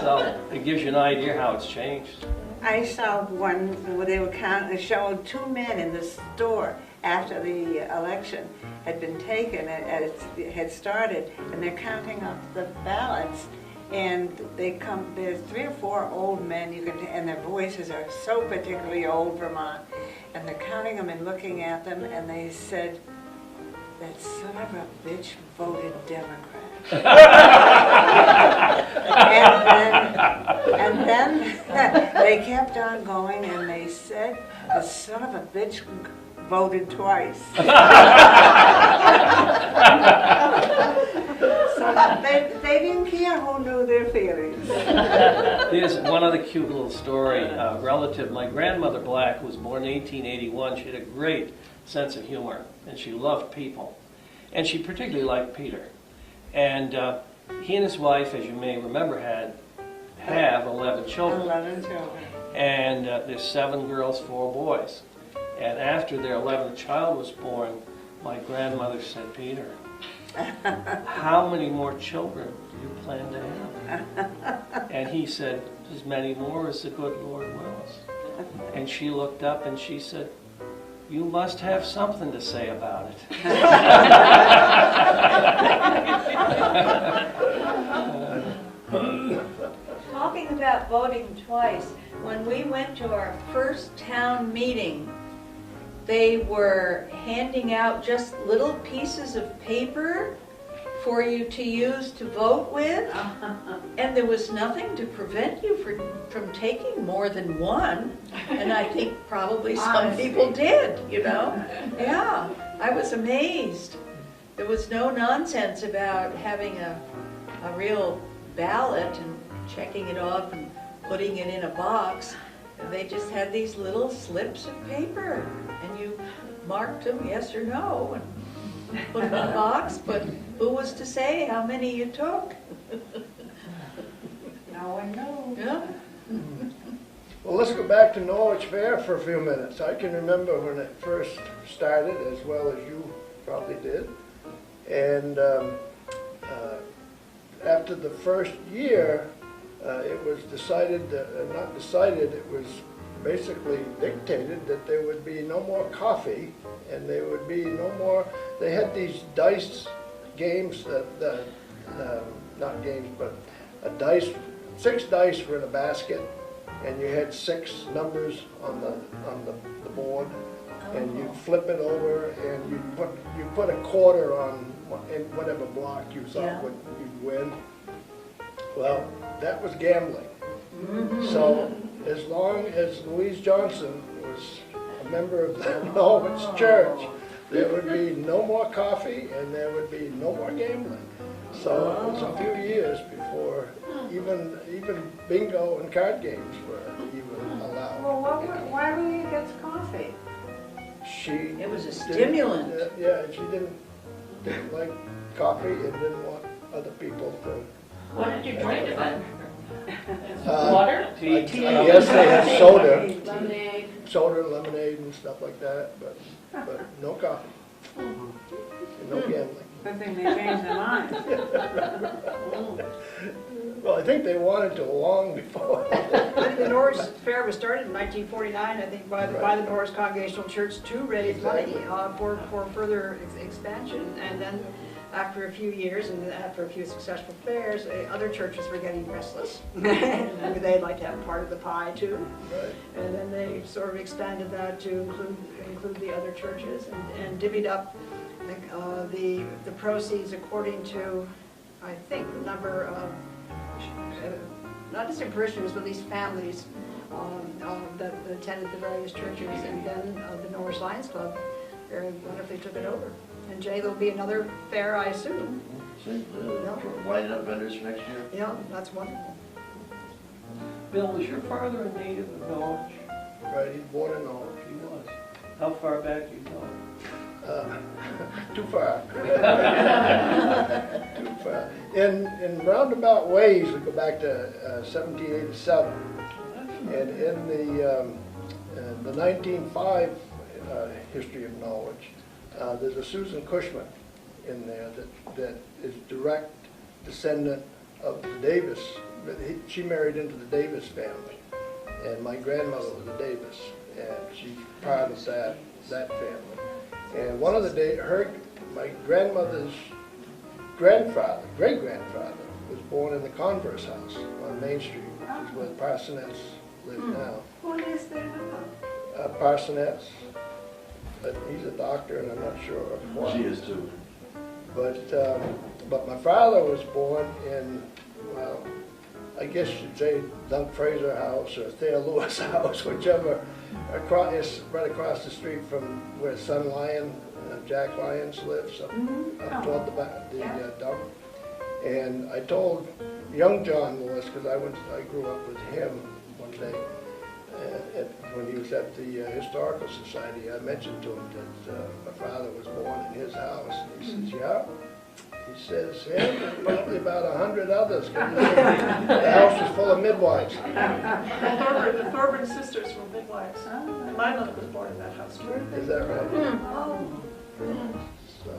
So it gives you an idea how it's changed. I saw one where they were showed 2 men in the store after the election had been taken and it had started, and they're counting up the ballots. And there's 3 or 4 old men, and their voices are so particularly old Vermont. And they're counting them and looking at them, and they said, "That son of a bitch voted Democrat." and then they kept on going, and they said, "The son of a bitch voted twice." So they didn't care who knew their feelings. Here's one other cute little story. Relative, my grandmother Black was born in 1881. She had a great sense of humor, and she loved people. And she particularly liked Peter. And he and his wife, as you may remember, have 11 children. 11 children. And there's 7 girls, 4 boys. And after their 11th child was born, my grandmother said, "Peter, how many more children do you plan to have?" And he said, "As many more as the good Lord wills." And she looked up and she said, "You must have something to say about it." Talking about voting twice, when we went to our first town meeting, they were handing out just little pieces of paper for you to use to vote with, and there was nothing to prevent you from taking more than one, and I think probably some people did, you know. Yeah, I was amazed. There was no nonsense about having a real ballot and checking it off and putting it in a box. They just had these little slips of paper, and you marked them yes or no and put them in a box, but who was to say how many you took? No one knew. Yeah. Well, let's go back to Norwich Fair for a few minutes. I can remember when it first started, as well as you probably did. And after the first year, it was decided, not decided, it was basically dictated that there would be no more coffee, and there would be no more, they had these dice games, not games, but a dice, 6 dice were in a basket, and you had 6 numbers on the board, and you'd flip it over, and you put a quarter on in whatever block you thought you'd win. Well, that was gambling. So as long as Louise Johnson was a member of the Norwich Church, there would be no more coffee and there would be no more gambling. So it was a few years before even bingo and card games were even allowed. Well, why were you against coffee? It was a stimulant. Yeah, she didn't like coffee and didn't want other people to. What did you drink then? Water? Water? I guess they had Lemonade. soda, lemonade and stuff like that, but no coffee. And no gambling. Good thing they changed their mind. Well, I think they wanted to long before. The Norwich Fair was started in 1949, I think, by the Norwich Congregational Church to raise money for further expansion. And then after a few years and after a few successful fairs, other churches were getting restless. And they'd like to have part of the pie too. Right. And then they sort of expanded that to include the other churches and divvied up the proceeds according to, I think, the number of, not just parishioners, but at least families that attended the various churches. And then the Norwich Lions Club very wonderfully took it over. And Jay, there'll be another fair, I assume. Lining up vendors for next year. Yeah, that's wonderful. Bill, was your father a native of Norwich? Right, he's born in Norwich. He was. How far back do you go? Too far. Too far. In roundabout ways, we go back to 1787. And in the 1905 history of Norwich, there's a Susan Cushman in there that is direct descendant of the Davis. She married into the Davis family, and my grandmother was a Davis, and she's part of that family. And one of my grandmother's great-grandfather was born in the Converse house on Main Street, which is where the Parsonets live now. What is there now? Parsonets. But he's a doctor, and I'm not sure why. She is too. But my father was born in, well, I guess you'd say Dunk Fraser House or Thayer Lewis House, whichever, is right across the street from where Son Lyon, Jack Lyons lives, up toward the dump. And I told young John Lewis, because I grew up with him one day, when he was at the Historical Society, I mentioned to him that my father was born in his house. And he says, yeah. He says, yeah, there's probably about 100 others. 'Cause the house was full of midwives. The Thorburn sisters were midwives. And my mother was born in that house too. Is that right? So,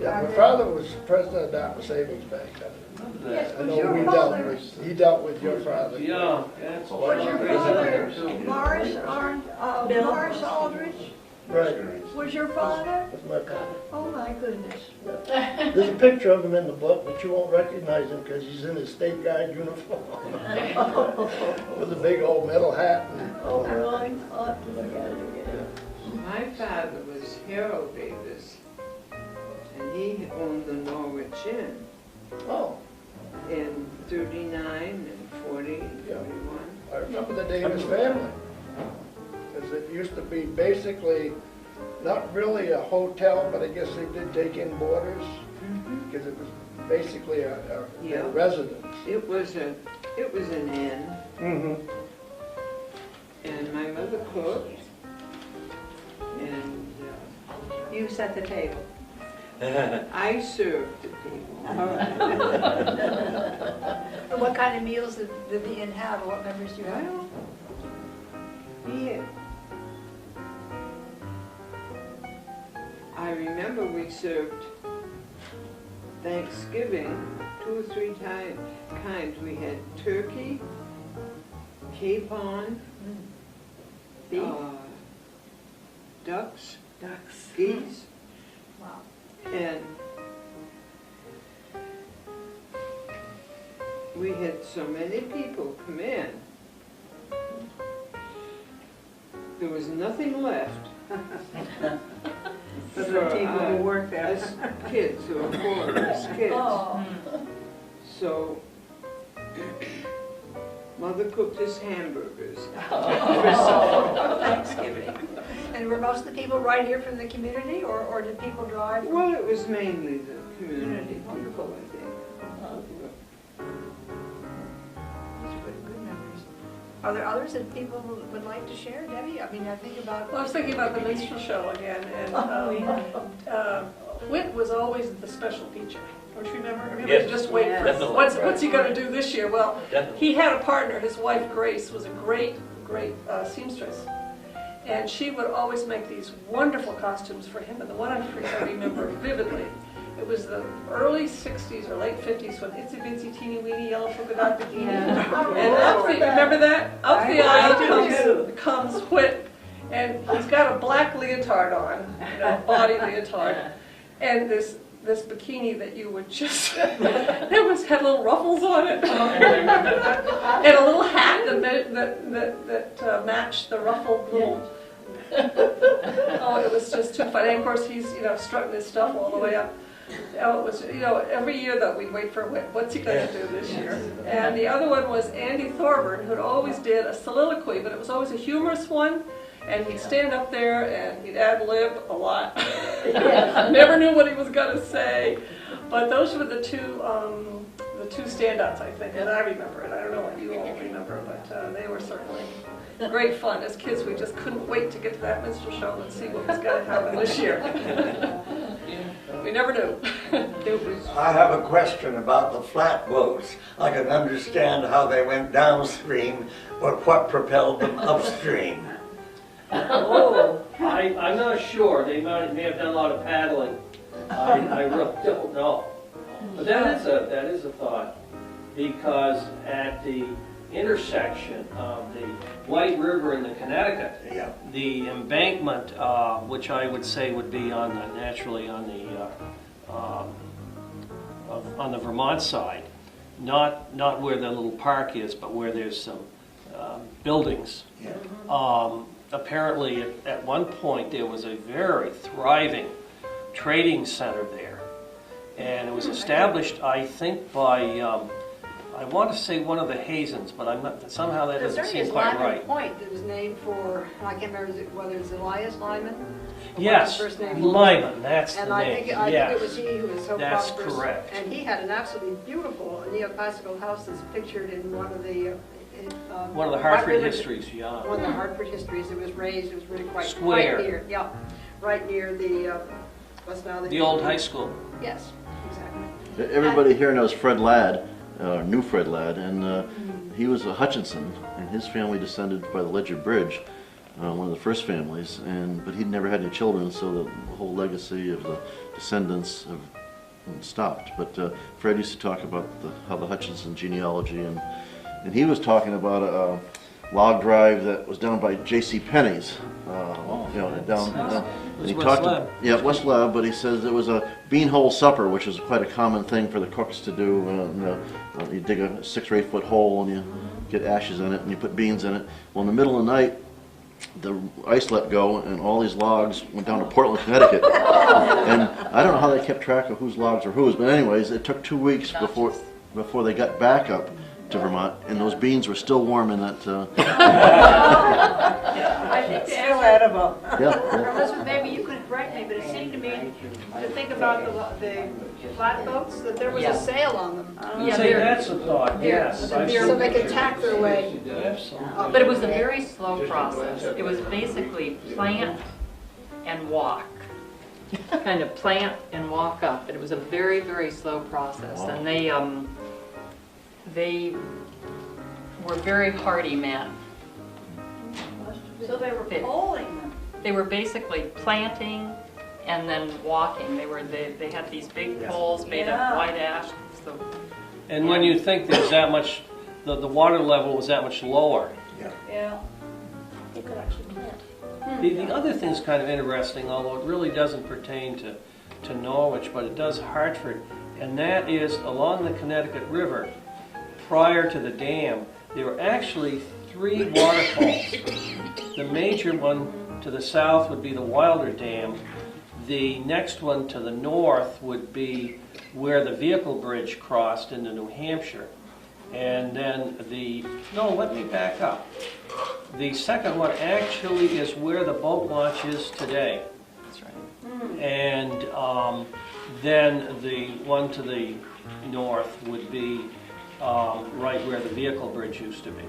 yeah, my father was president of Dartmouth Savings Bank. I know he dealt with your father. Yeah, that's all. Was your father Morris Aldrich? Right. Was your father? That's my father. Oh my goodness. There's a picture of him in the book, but you won't recognize him because he's in his state guard uniform with a big old metal hat. Oh, really? I'll have to look at it again. My father was Harold Davis, and he owned the Norwich Inn Oh, in 39 and 40 and 41. I remember the Davis family. Because it used to be basically not really a hotel, but I guess they did take in boarders. Because it was basically a residence. It was an inn, Mm-hmm. and my mother cooked, and You set the table. I served the people. And what kind of meals did the inn have, or what memories do you have? Well, yeah. I remember we served Thanksgiving 2 or 3 kinds. We had turkey, capon, Beef? ducks, geese, Wow. and we had so many people come in. The there was nothing left For the people who work there. us kids, who were four of us kids. Oh, So, Mother cooked us hamburgers. Thanksgiving. And were most of the people right here from the community, or did people drive? Well, it was mainly the community people, I think. These are good memories. Are there others that people would like to share, Debbie? I mean, I think about. Well, I was thinking about the minstrel show again, and Whit was always the special feature. Don't you remember? Everybody Yes. just wait for Definitely. what's he going to do this year? Well, Definitely. he had a partner. His wife Grace was a great seamstress, and she would always make these wonderful costumes for him. And the one I remember vividly. It was the early '60s or late '50s when Itsy Bitsy Teeny Weeny Yellow Polka Dot Bikini. And up the, remember that? Up the aisle comes Whit, and he's got a black leotard on, body leotard, and this bikini that you would just, had little ruffles on it, and a little hat that matched the ruffled little. Oh, it was just too funny. And of course, he's strutting his stuff all the way up. Oh, it was every year that we'd wait for what's he going to do this year. And the other one was Andy Thorburn, who always did a soliloquy, but it was always a humorous one. And he'd stand up there and he'd ad-lib a lot. Never knew what he was going to say. But those were the two stand-ups, I think, and I remember it. I don't know what you all remember, but they were certainly great fun. As kids, we just couldn't wait to get to that minstrel show and see what was going to happen this year. We never knew. I have a question about the flatboats. I can understand how they went downstream, but what propelled them upstream? I'm not sure. They may have done a lot of paddling. I really don't know. But that is a thought, because at the intersection of the White River and the Connecticut, the embankment, which I would say would be naturally on the Vermont side, not where the little park is, but where there's some buildings. Apparently, at one point, there was a very thriving trading center there, and it was established, I think, by I want to say one of the Hazens, but I'm not. Somehow that doesn't seem quite right. Point that was named for, I can't remember whether it's Elias Lyman. Yes, Lyman. That's the name. And I think it was he who was so That's prosperous. correct. And he had an absolutely beautiful neoclassical house that's pictured in one of the Hartford histories. Yeah. One of the Hartford histories. It was raised. It was really quite Square. Right near. Yeah, right near the what's now The old high school. Yes, exactly. Everybody here knows Fred Ladd, knew Fred Ladd, and he was a Hutchinson, and his family descended by the Ledger Bridge, one of the first families, but he'd never had any children, so the whole legacy of the descendants have stopped. But Fred used to talk about how the Hutchinson genealogy, and he was talking about a log drive that was down by J.C. Penney's, down. And he talked West Lab, but he says it was a beanhole supper, which is quite a common thing for the cooks to do. You dig a 6 or 8 foot hole and you get ashes in it and you put beans in it. Well, in the middle of the night, the ice let go and all these logs went down to Portland, Connecticut. And I don't know how they kept track of whose logs were whose, but anyways, it took 2 weeks before they got back up to Vermont, and those beans were still warm in that. I think Still edible. Elizabeth, maybe you could correct me, but it seemed to me to think about the flatboats, that there was a sail on them. That's a thought, yes. So they could tack their way. But it was a very slow process. It was basically plant and walk. Kind of plant and walk up. And it was a very, very slow process. Wow. And they were very hardy men. So they were poling them. They were basically planting and then walking. They had these big poles made of white ash. So, and when you think there's that much, the water level was that much lower. Yeah. They could actually plant. The other thing's kind of interesting, although it really doesn't pertain to Norwich, but it does Hartford, and that is along the Connecticut River, prior to the dam, there were actually 3 waterfalls. The major one to the south would be the Wilder Dam. The next one to the north would be where the vehicle bridge crossed into New Hampshire. And then let me back up. The second one actually is where the boat launch is today. That's right. And then the one to the north would be right where the vehicle bridge used to be.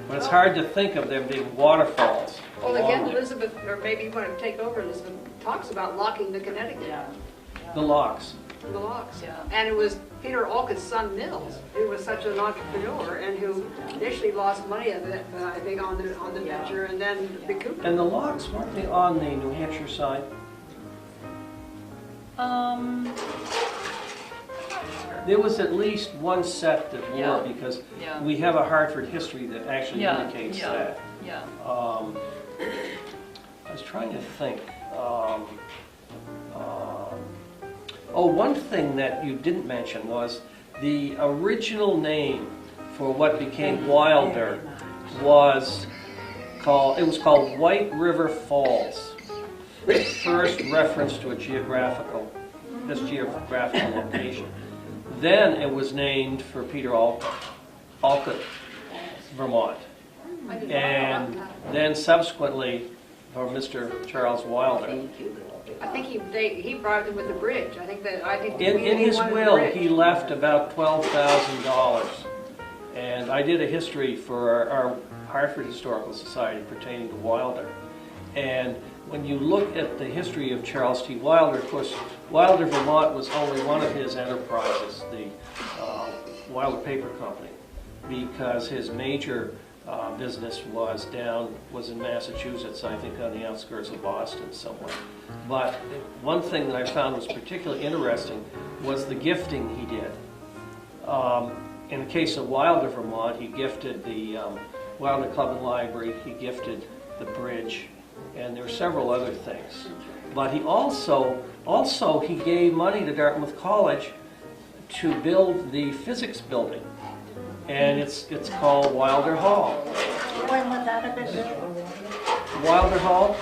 But it's hard to think of them being waterfalls. Well, again, along there. Elizabeth, or maybe you want to take over, Elizabeth, talks about locking the Connecticut. The locks. The locks. Yeah. And it was Peter Alkin's son, Mills, who was such an entrepreneur and who initially lost money, I think, on the venture and then recouped. And the locks, weren't they on the New Hampshire side? There was at least one set that were, Yeah. because Yeah. we have a Hartford history that actually Yeah, indicates yeah. that. Yeah. I was trying to think. One thing that you didn't mention was the original name for what became Wilder was called White River Falls. First reference to a geographical location. Then it was named for Peter Alcott, Vermont. And then subsequently for Mr. Charles Wilder. I think he bribed him with the bridge. I think In his will, he left about $12,000. And I did a history for our Hartford Historical Society pertaining to Wilder. And when you look at the history of Charles T. Wilder, of course, Wilder, Vermont was only one of his enterprises, the Wilder Paper Company, because his major business was in Massachusetts, I think on the outskirts of Boston somewhere. But one thing that I found was particularly interesting was the gifting he did. In the case of Wilder, Vermont, he gifted the Wilder Club and Library, he gifted the bridge, and there were several other things. But he also he gave money to Dartmouth College to build the physics building. And it's called Wilder Hall. When would that have been built? Wilder Hall,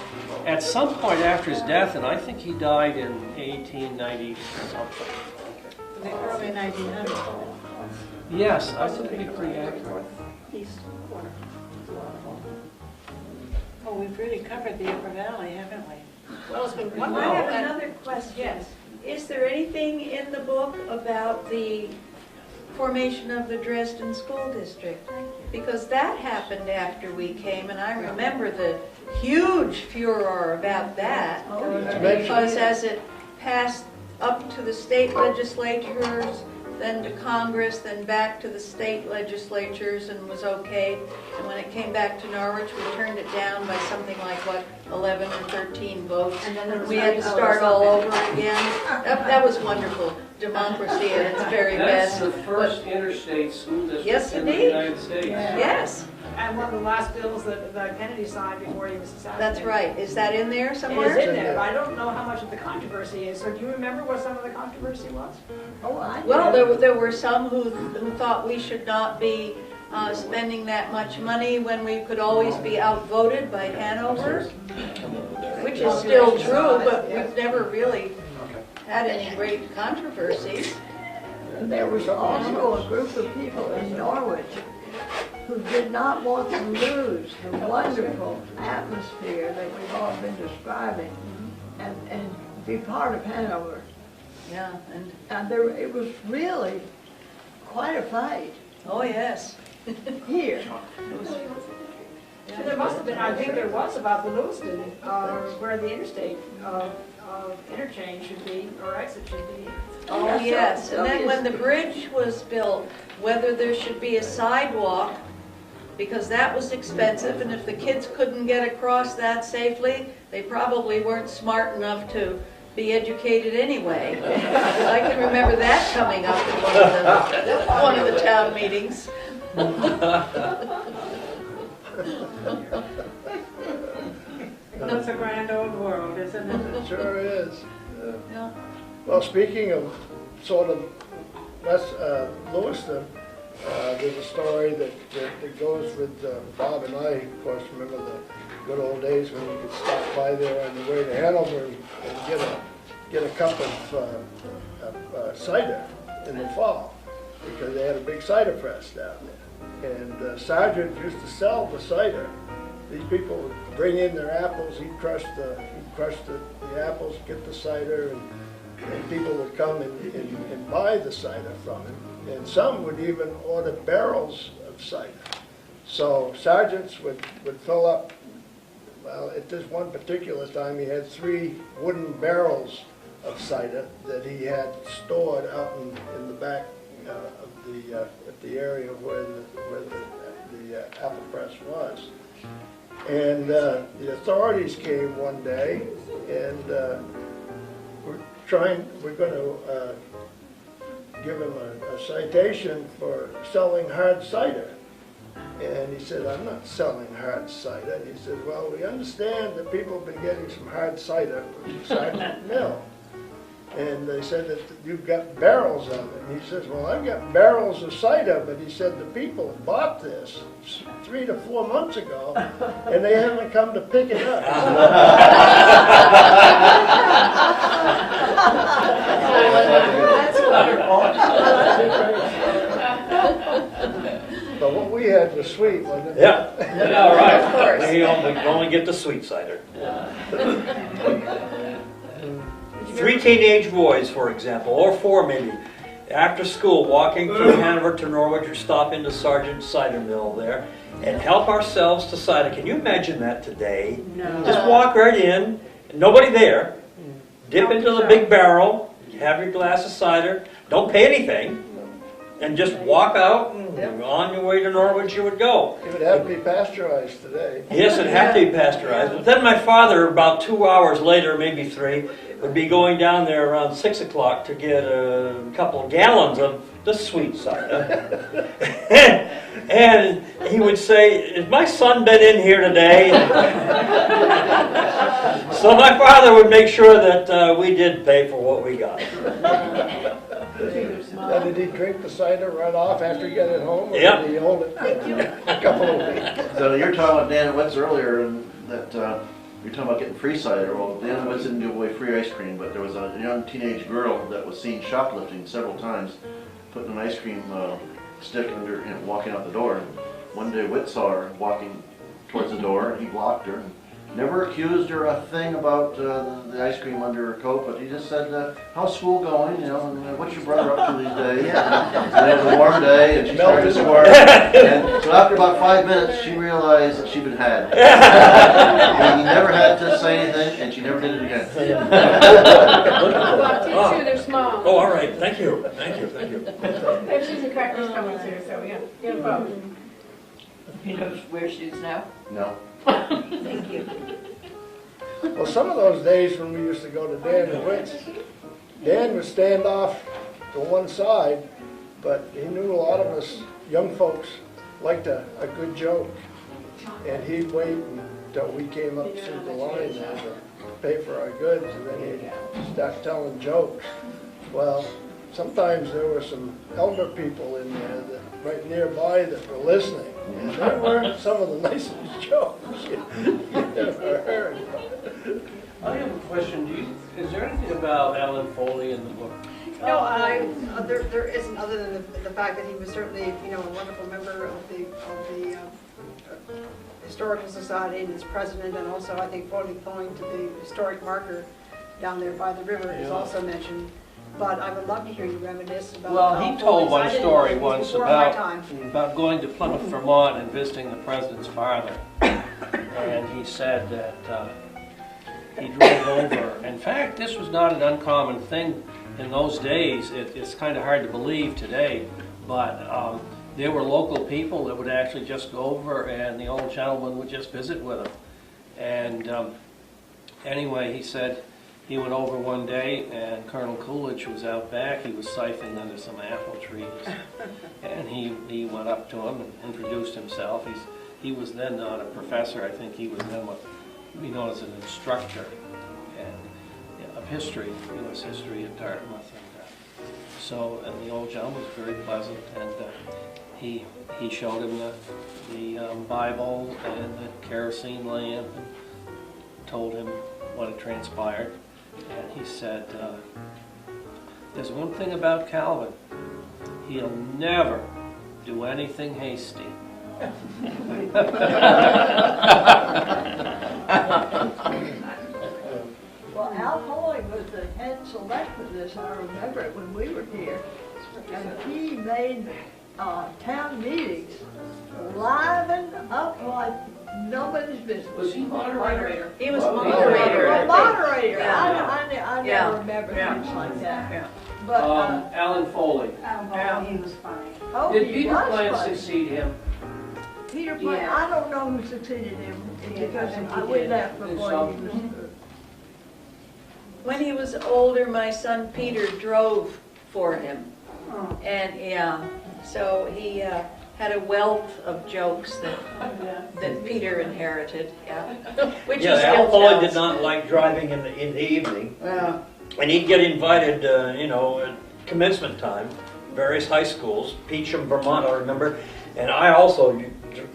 at some point after his death, and I think he died in 1890 something. The early 1900s. Yes, I think it'd be pretty accurate. East corner. Oh, we've really covered the Upper Valley, haven't we? Well, it's been I wonderful. have another question. Yes. Is there anything in the book about the formation of the Dresden School District? Because that happened after we came, and I remember the huge furor about that. Because as it passed up to the state legislatures, then to Congress, then back to the state legislatures and was okayed. And when it came back to Norwich, we turned it down by something like, 11 or 13 votes. And then there was We had to start all over again. That was wonderful. Democracy at its very That's best. the first interstate school Yes, district in the indeed. United States. Yes, And one of the last bills that Kennedy signed before he was assassinated. that's right. Is that in there It is somewhere? in there, but I don't know how much of the controversy is. So do you remember what some of the controversy was? Oh, I Well, do. there were some who thought we should not be spending that much money when we could always be outvoted by Hanover, which is still true, but we've never really had any great controversies. And there was also a group of people in Norwich who did not want to lose the wonderful atmosphere that we've all been describing and be part of Hanover. Yeah, And it was really quite a fight oh yes. here. There must have been, I think there was about the Lewiston, where the interstate interchange should be, or exit should be. Oh, yes, and then when the bridge was built, whether there should be a sidewalk, because that was expensive, and if the kids couldn't get across that safely, they probably weren't smart enough to be educated anyway. I can remember that coming up in one of the town meetings. That's a grand old world, isn't it? It sure is. Yeah. Well, speaking of sort of Lewiston, There's a story that goes with Bob and I, of course, remember the good old days when you could stop by there on the way to Hanover and get a cup of cider in the fall, because they had a big cider press down there. And Sergeant used to sell the cider. These people would bring in their apples, he'd crush the apples, get the cider, and people would come and buy the cider from him. And some would even order barrels of cider. So sergeants would fill up, well, at this one particular time, he had 3 wooden barrels of cider that he had stored out in the back at the area where the apple press was. And the authorities came one day, and we're going to give him a citation for selling hard cider. And he said, I'm not selling hard cider. And he said, well, we understand that people have been getting some hard cider from Sergeant Mill. And they said that you've got barrels of it. And he says, well, I've got barrels of cider, but he said the people bought this 3 to 4 months ago, and they haven't come to pick it up. But what we had was sweet, wasn't it? Yeah, all right. We only get the sweet cider. 3 teenage boys, for example, or 4 maybe, after school, walking through Hanover to Norwich, or stop into Sergeant's cider mill there, and help ourselves to cider. Can you imagine that today? No. Just walk right in, nobody there, dip into the big barrel, have your glass of cider, don't pay anything, and just walk out, and on your way to Norwich you would go. It would have to be pasteurized today. Yes, it'd have to be pasteurized. But then my father, about 2 hours later, maybe 3, would be going down there around 6 o'clock to get a couple of gallons of the sweet cider. And he would say, has my son been in here today? So my father would make sure that we did pay for what we got. Now, did he drink the cider right off after he got it home? Or Yep. did he hold it for a couple of weeks? So you're talking about Dan Witz earlier, and that you're talking about getting free cider. Well, Dan Witz didn't give away free ice cream, but there was a young teenage girl that was seen shoplifting several times, putting an ice cream stick under, walking out the door. And one day Witz saw her walking towards the door, and he blocked her. And never accused her a thing about the ice cream under her coat, but he just said, how's school going, and what's your brother up to these days? And it was a warm day, and she started to swear. And so after about 5 minutes, she realized that she'd been had. And he never had to say anything, and she never did it again. Well, they're small. Oh, all right. Thank you. Thank you. Thank you. They have cheese and crackers coming too, so yeah. Get a both. You know where she is now? No. Thank you. Well, some of those days when we used to go to Dan and Witz, Dan would stand off to one side, but he knew a lot of us young folks liked a good joke. And he'd wait until we came up through the line there to pay for our goods, and then he'd start telling jokes. Well, sometimes there were some elder people in there that right nearby that were listening. And they weren't some of the nicest jokes you ever heard. I have a question. Is there anything about Alan Foley in the book? No, there isn't, other than the fact that he was certainly, a wonderful member of the Historical Society and its president, and also I think going to the historic marker down there by the river is also mentioned. But I would love to hear you reminisce about. Well, he told one story once about going to Plymouth, Vermont, and visiting the president's father. And he said that he drove over. In fact, this was not an uncommon thing in those days. It's kind of hard to believe today, but there were local people that would actually just go over, and the old gentleman would just visit with him. And anyway, he said he went over one day, and Colonel Coolidge was out back. He was siphoning under some apple trees, and he went up to him and introduced himself. He was then not a professor. I think he was then what would be known as an instructor of history, U.S. history at Dartmouth. And the old gentleman was very pleasant, and he showed him the Bible and the kerosene lamp and told him what had transpired. And he said, there's one thing about Calvin. He'll never do anything hasty. Well, Al Foley was the head selectmanist, I remember it when we were here. And he made town meetings liven up like nobody's business. Was he moderator? He was moderator. Well, moderator, Yeah. I Yeah. never remember Yeah. things like that. Yeah. But, Alan Foley. He was funny. oh, Did he Peter was Plant funny. succeed him? Peter Plant, Yeah. I don't know who succeeded him, because I think he we did. left before he was. When he was older, my son Peter drove for him. Oh. And yeah, so he had a wealth of jokes that Peter inherited, yeah. Which he Yeah, still Al Foley tells. did not like driving in the evening. Yeah. And he'd get invited, you know, at commencement time, various high schools, Peacham, Vermont, I remember. And I also,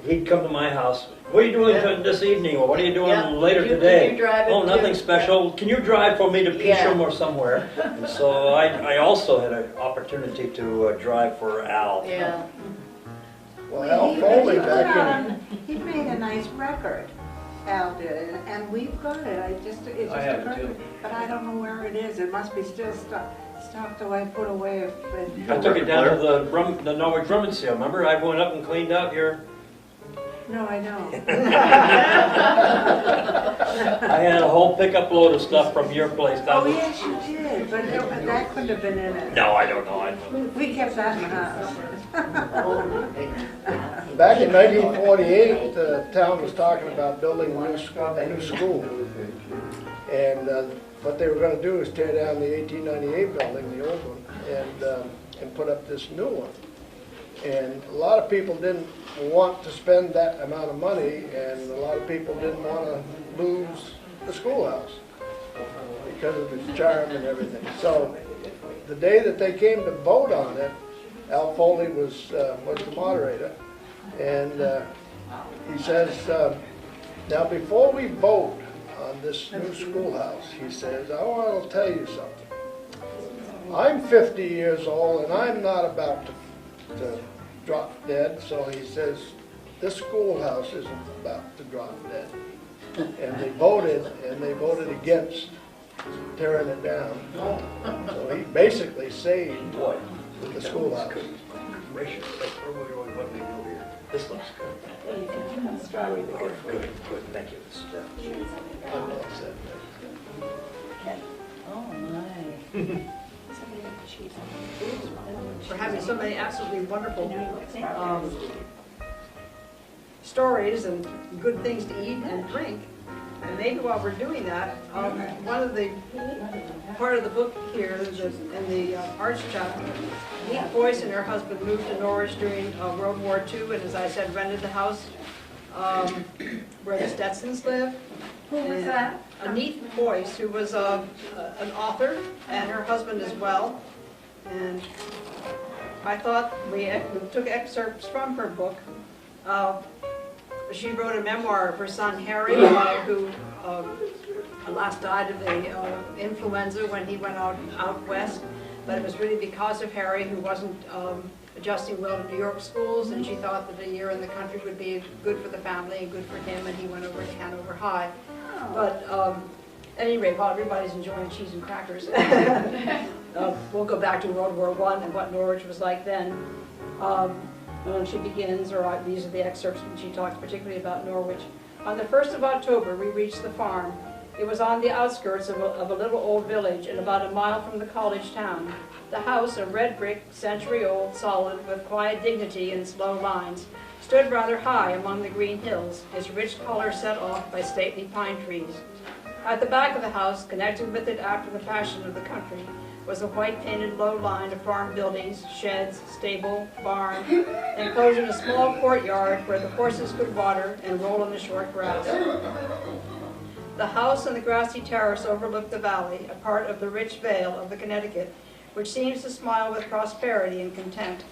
he'd come to my house. What are you doing this evening? Or what are you doing Yeah. later Can you today? drive it Oh, nothing too? special. Can you drive for me to Yeah. Peacham or somewhere? And so I also had an opportunity to drive for Al. Yeah. Well, Al Foley He put back in, on, he made a nice record, Al did, and we've got it. It just I have it occurred to too. me. But I don't know where it is. It must be still stuck away, put away. I took it down to the Norwich Rummage Sale, remember? I went up and cleaned out your... No, I don't. I had a whole pickup load of stuff from your place. Oh, yes, you did, but that couldn't have been in it. No, I don't know. We kept that in the house. back in 1948, the town was talking about building a new school. And what they were going to do is tear down the 1898 building, the old one, and put up this new one. And a lot of people didn't want to spend that amount of money, and a lot of people didn't want to lose the schoolhouse because of its charm and everything. So the day that they came to vote on it, Al Foley was the moderator, and he says, now before we vote on this new schoolhouse, he says, I want to tell you something. I'm 50 years old and I'm not about to drop dead, so he says, this schoolhouse isn't about to drop dead. And they voted against tearing it down. So he basically saved the schoolhouse. Gracious, what do we do here? This looks good. Good, thank you. Oh, my. We're having so many absolutely wonderful stories and good things to eat and drink. And maybe while we're doing that, part of the book here in the arts chapter, Neat Boyce and her husband moved to Norwich during World War II, and as I said, rented the house where the Stetsons live. Who was that? Neat Boyce, who was an author, and her husband as well. And I thought we took excerpts from her book. She wrote a memoir of her son Harry, who last died of the influenza when he went out west. But it was really because of Harry, who wasn't adjusting well to New York schools, and she thought that a year in the country would be good for the family and good for him, and he went over to Hanover High. But at any rate, while everybody's enjoying cheese and crackers, we'll go back to World War I and what Norwich was like then. When she begins, or these are the excerpts when she talks particularly about Norwich. On the 1st of October, we reached the farm. It was on the outskirts of a little old village and about a mile from the college town. The house, a red brick, century-old, solid, with quiet dignity and slow lines, stood rather high among the green hills, its rich color set off by stately pine trees. At the back of the house, connected with it after the fashion of the country, was a white-painted low line of farm buildings, sheds, stable, barn, enclosing a small courtyard where the horses could water and roll in the short grass. The house and the grassy terrace overlooked the valley, a part of the rich vale of the Connecticut, which seems to smile with prosperity and content.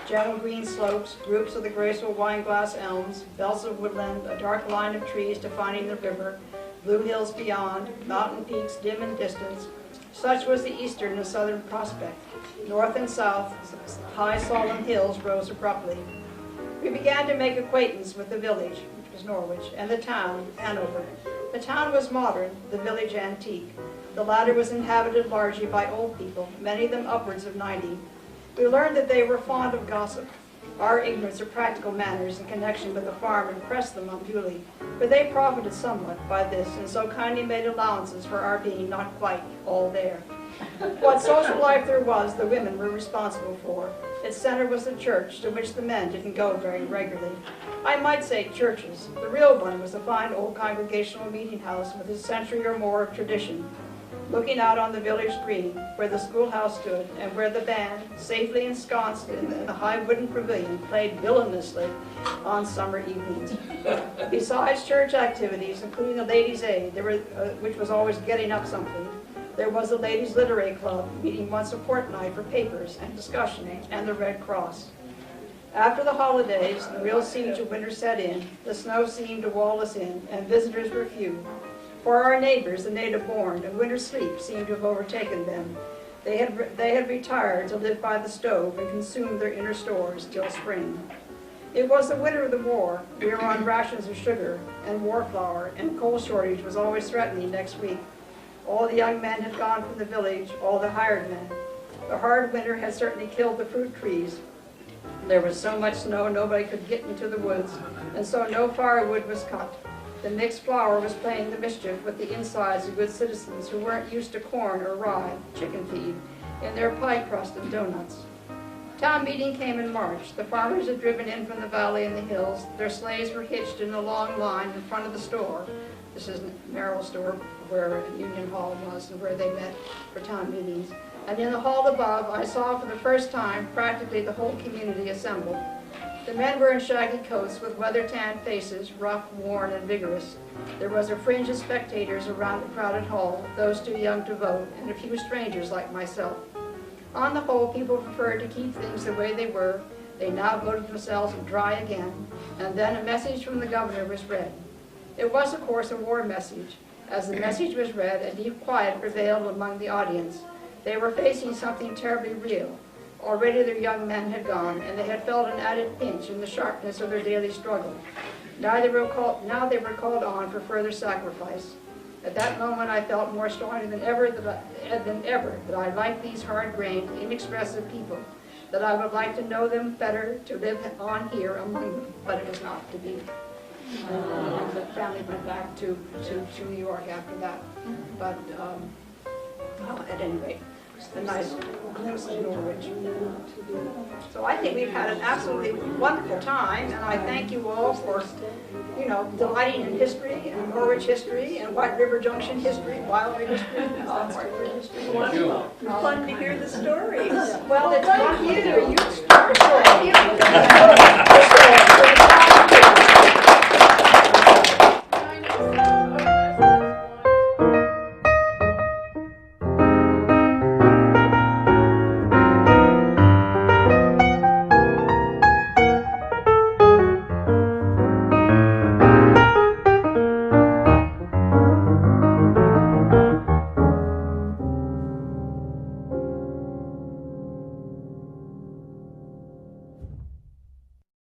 Gentle green slopes, groups of the graceful wineglass elms, belts of woodland, a dark line of trees defining the river, blue hills beyond, mountain peaks dim in distance. Such was the eastern and southern prospect. North and south, high solemn hills rose abruptly. We began to make acquaintance with the village, which was Norwich, and the town, Hanover. The town was modern, the village antique. The latter was inhabited largely by old people, many of them upwards of 90. We learned that they were fond of gossip. Our ignorance of practical manners in connection with the farm impressed them unduly, but they profited somewhat by this and so kindly made allowances for our being not quite all there. What social life there was, the women were responsible for. Its center was the church, to which the men didn't go very regularly. I might say churches. The real one was a fine old congregational meeting house with a century or more of tradition, looking out on the village green, where the schoolhouse stood, and where the band, safely ensconced in the high wooden pavilion, played villainously on summer evenings. Besides church activities, including the Ladies' Aid, which was always getting up something, there was the Ladies' Literary Club, meeting once a fortnight for papers and discussion, and the Red Cross. After the holidays, the real siege of winter set in, the snow seemed to wall us in, and visitors were few. For our neighbors, the native-born, a winter sleep seemed to have overtaken them. They had retired to live by the stove and consume their inner stores till spring. It was the winter of the war. We were on rations of sugar and war flour, and coal shortage was always threatening next week. All the young men had gone from the village, all the hired men. The hard winter had certainly killed the fruit trees. There was so much snow nobody could get into the woods, and so no firewood was cut. The mixed flour was playing the mischief with the insides of good citizens who weren't used to corn or rye, chicken feed, in their pie crust and donuts. Town meeting came in March. The farmers had driven in from the valley and the hills. Their sleighs were hitched in a long line in front of the store. This is Merrill's store, where Union Hall was and where they met for town meetings. And in the hall above, I saw for the first time practically the whole community assembled. The men were in shaggy coats with weather-tanned faces, rough, worn, and vigorous. There was a fringe of spectators around the crowded hall, those too young to vote, and a few strangers like myself. On the whole, people preferred to keep things the way they were. They now voted themselves dry again, and then a message from the governor was read. It was, of course, a war message. As the message was read, a deep quiet prevailed among the audience. They were facing something terribly real. Already their young men had gone, and they had felt an added pinch in the sharpness of their daily struggle. Now they were called on for further sacrifice. At that moment I felt more strongly than ever that I liked these hard-grained, inexpressive people, that I would like to know them better, to live on here among them, but it was not to be. The family went back to New York after that. But at any rate, a nice glimpse of Norwich. So I think we've had an absolutely wonderful time, and I thank you all for, delighting in history, and Norwich history, and White River Junction history, Wildwood history, Hartford history. Fun to hear the stories. Well, it's fun for you. You started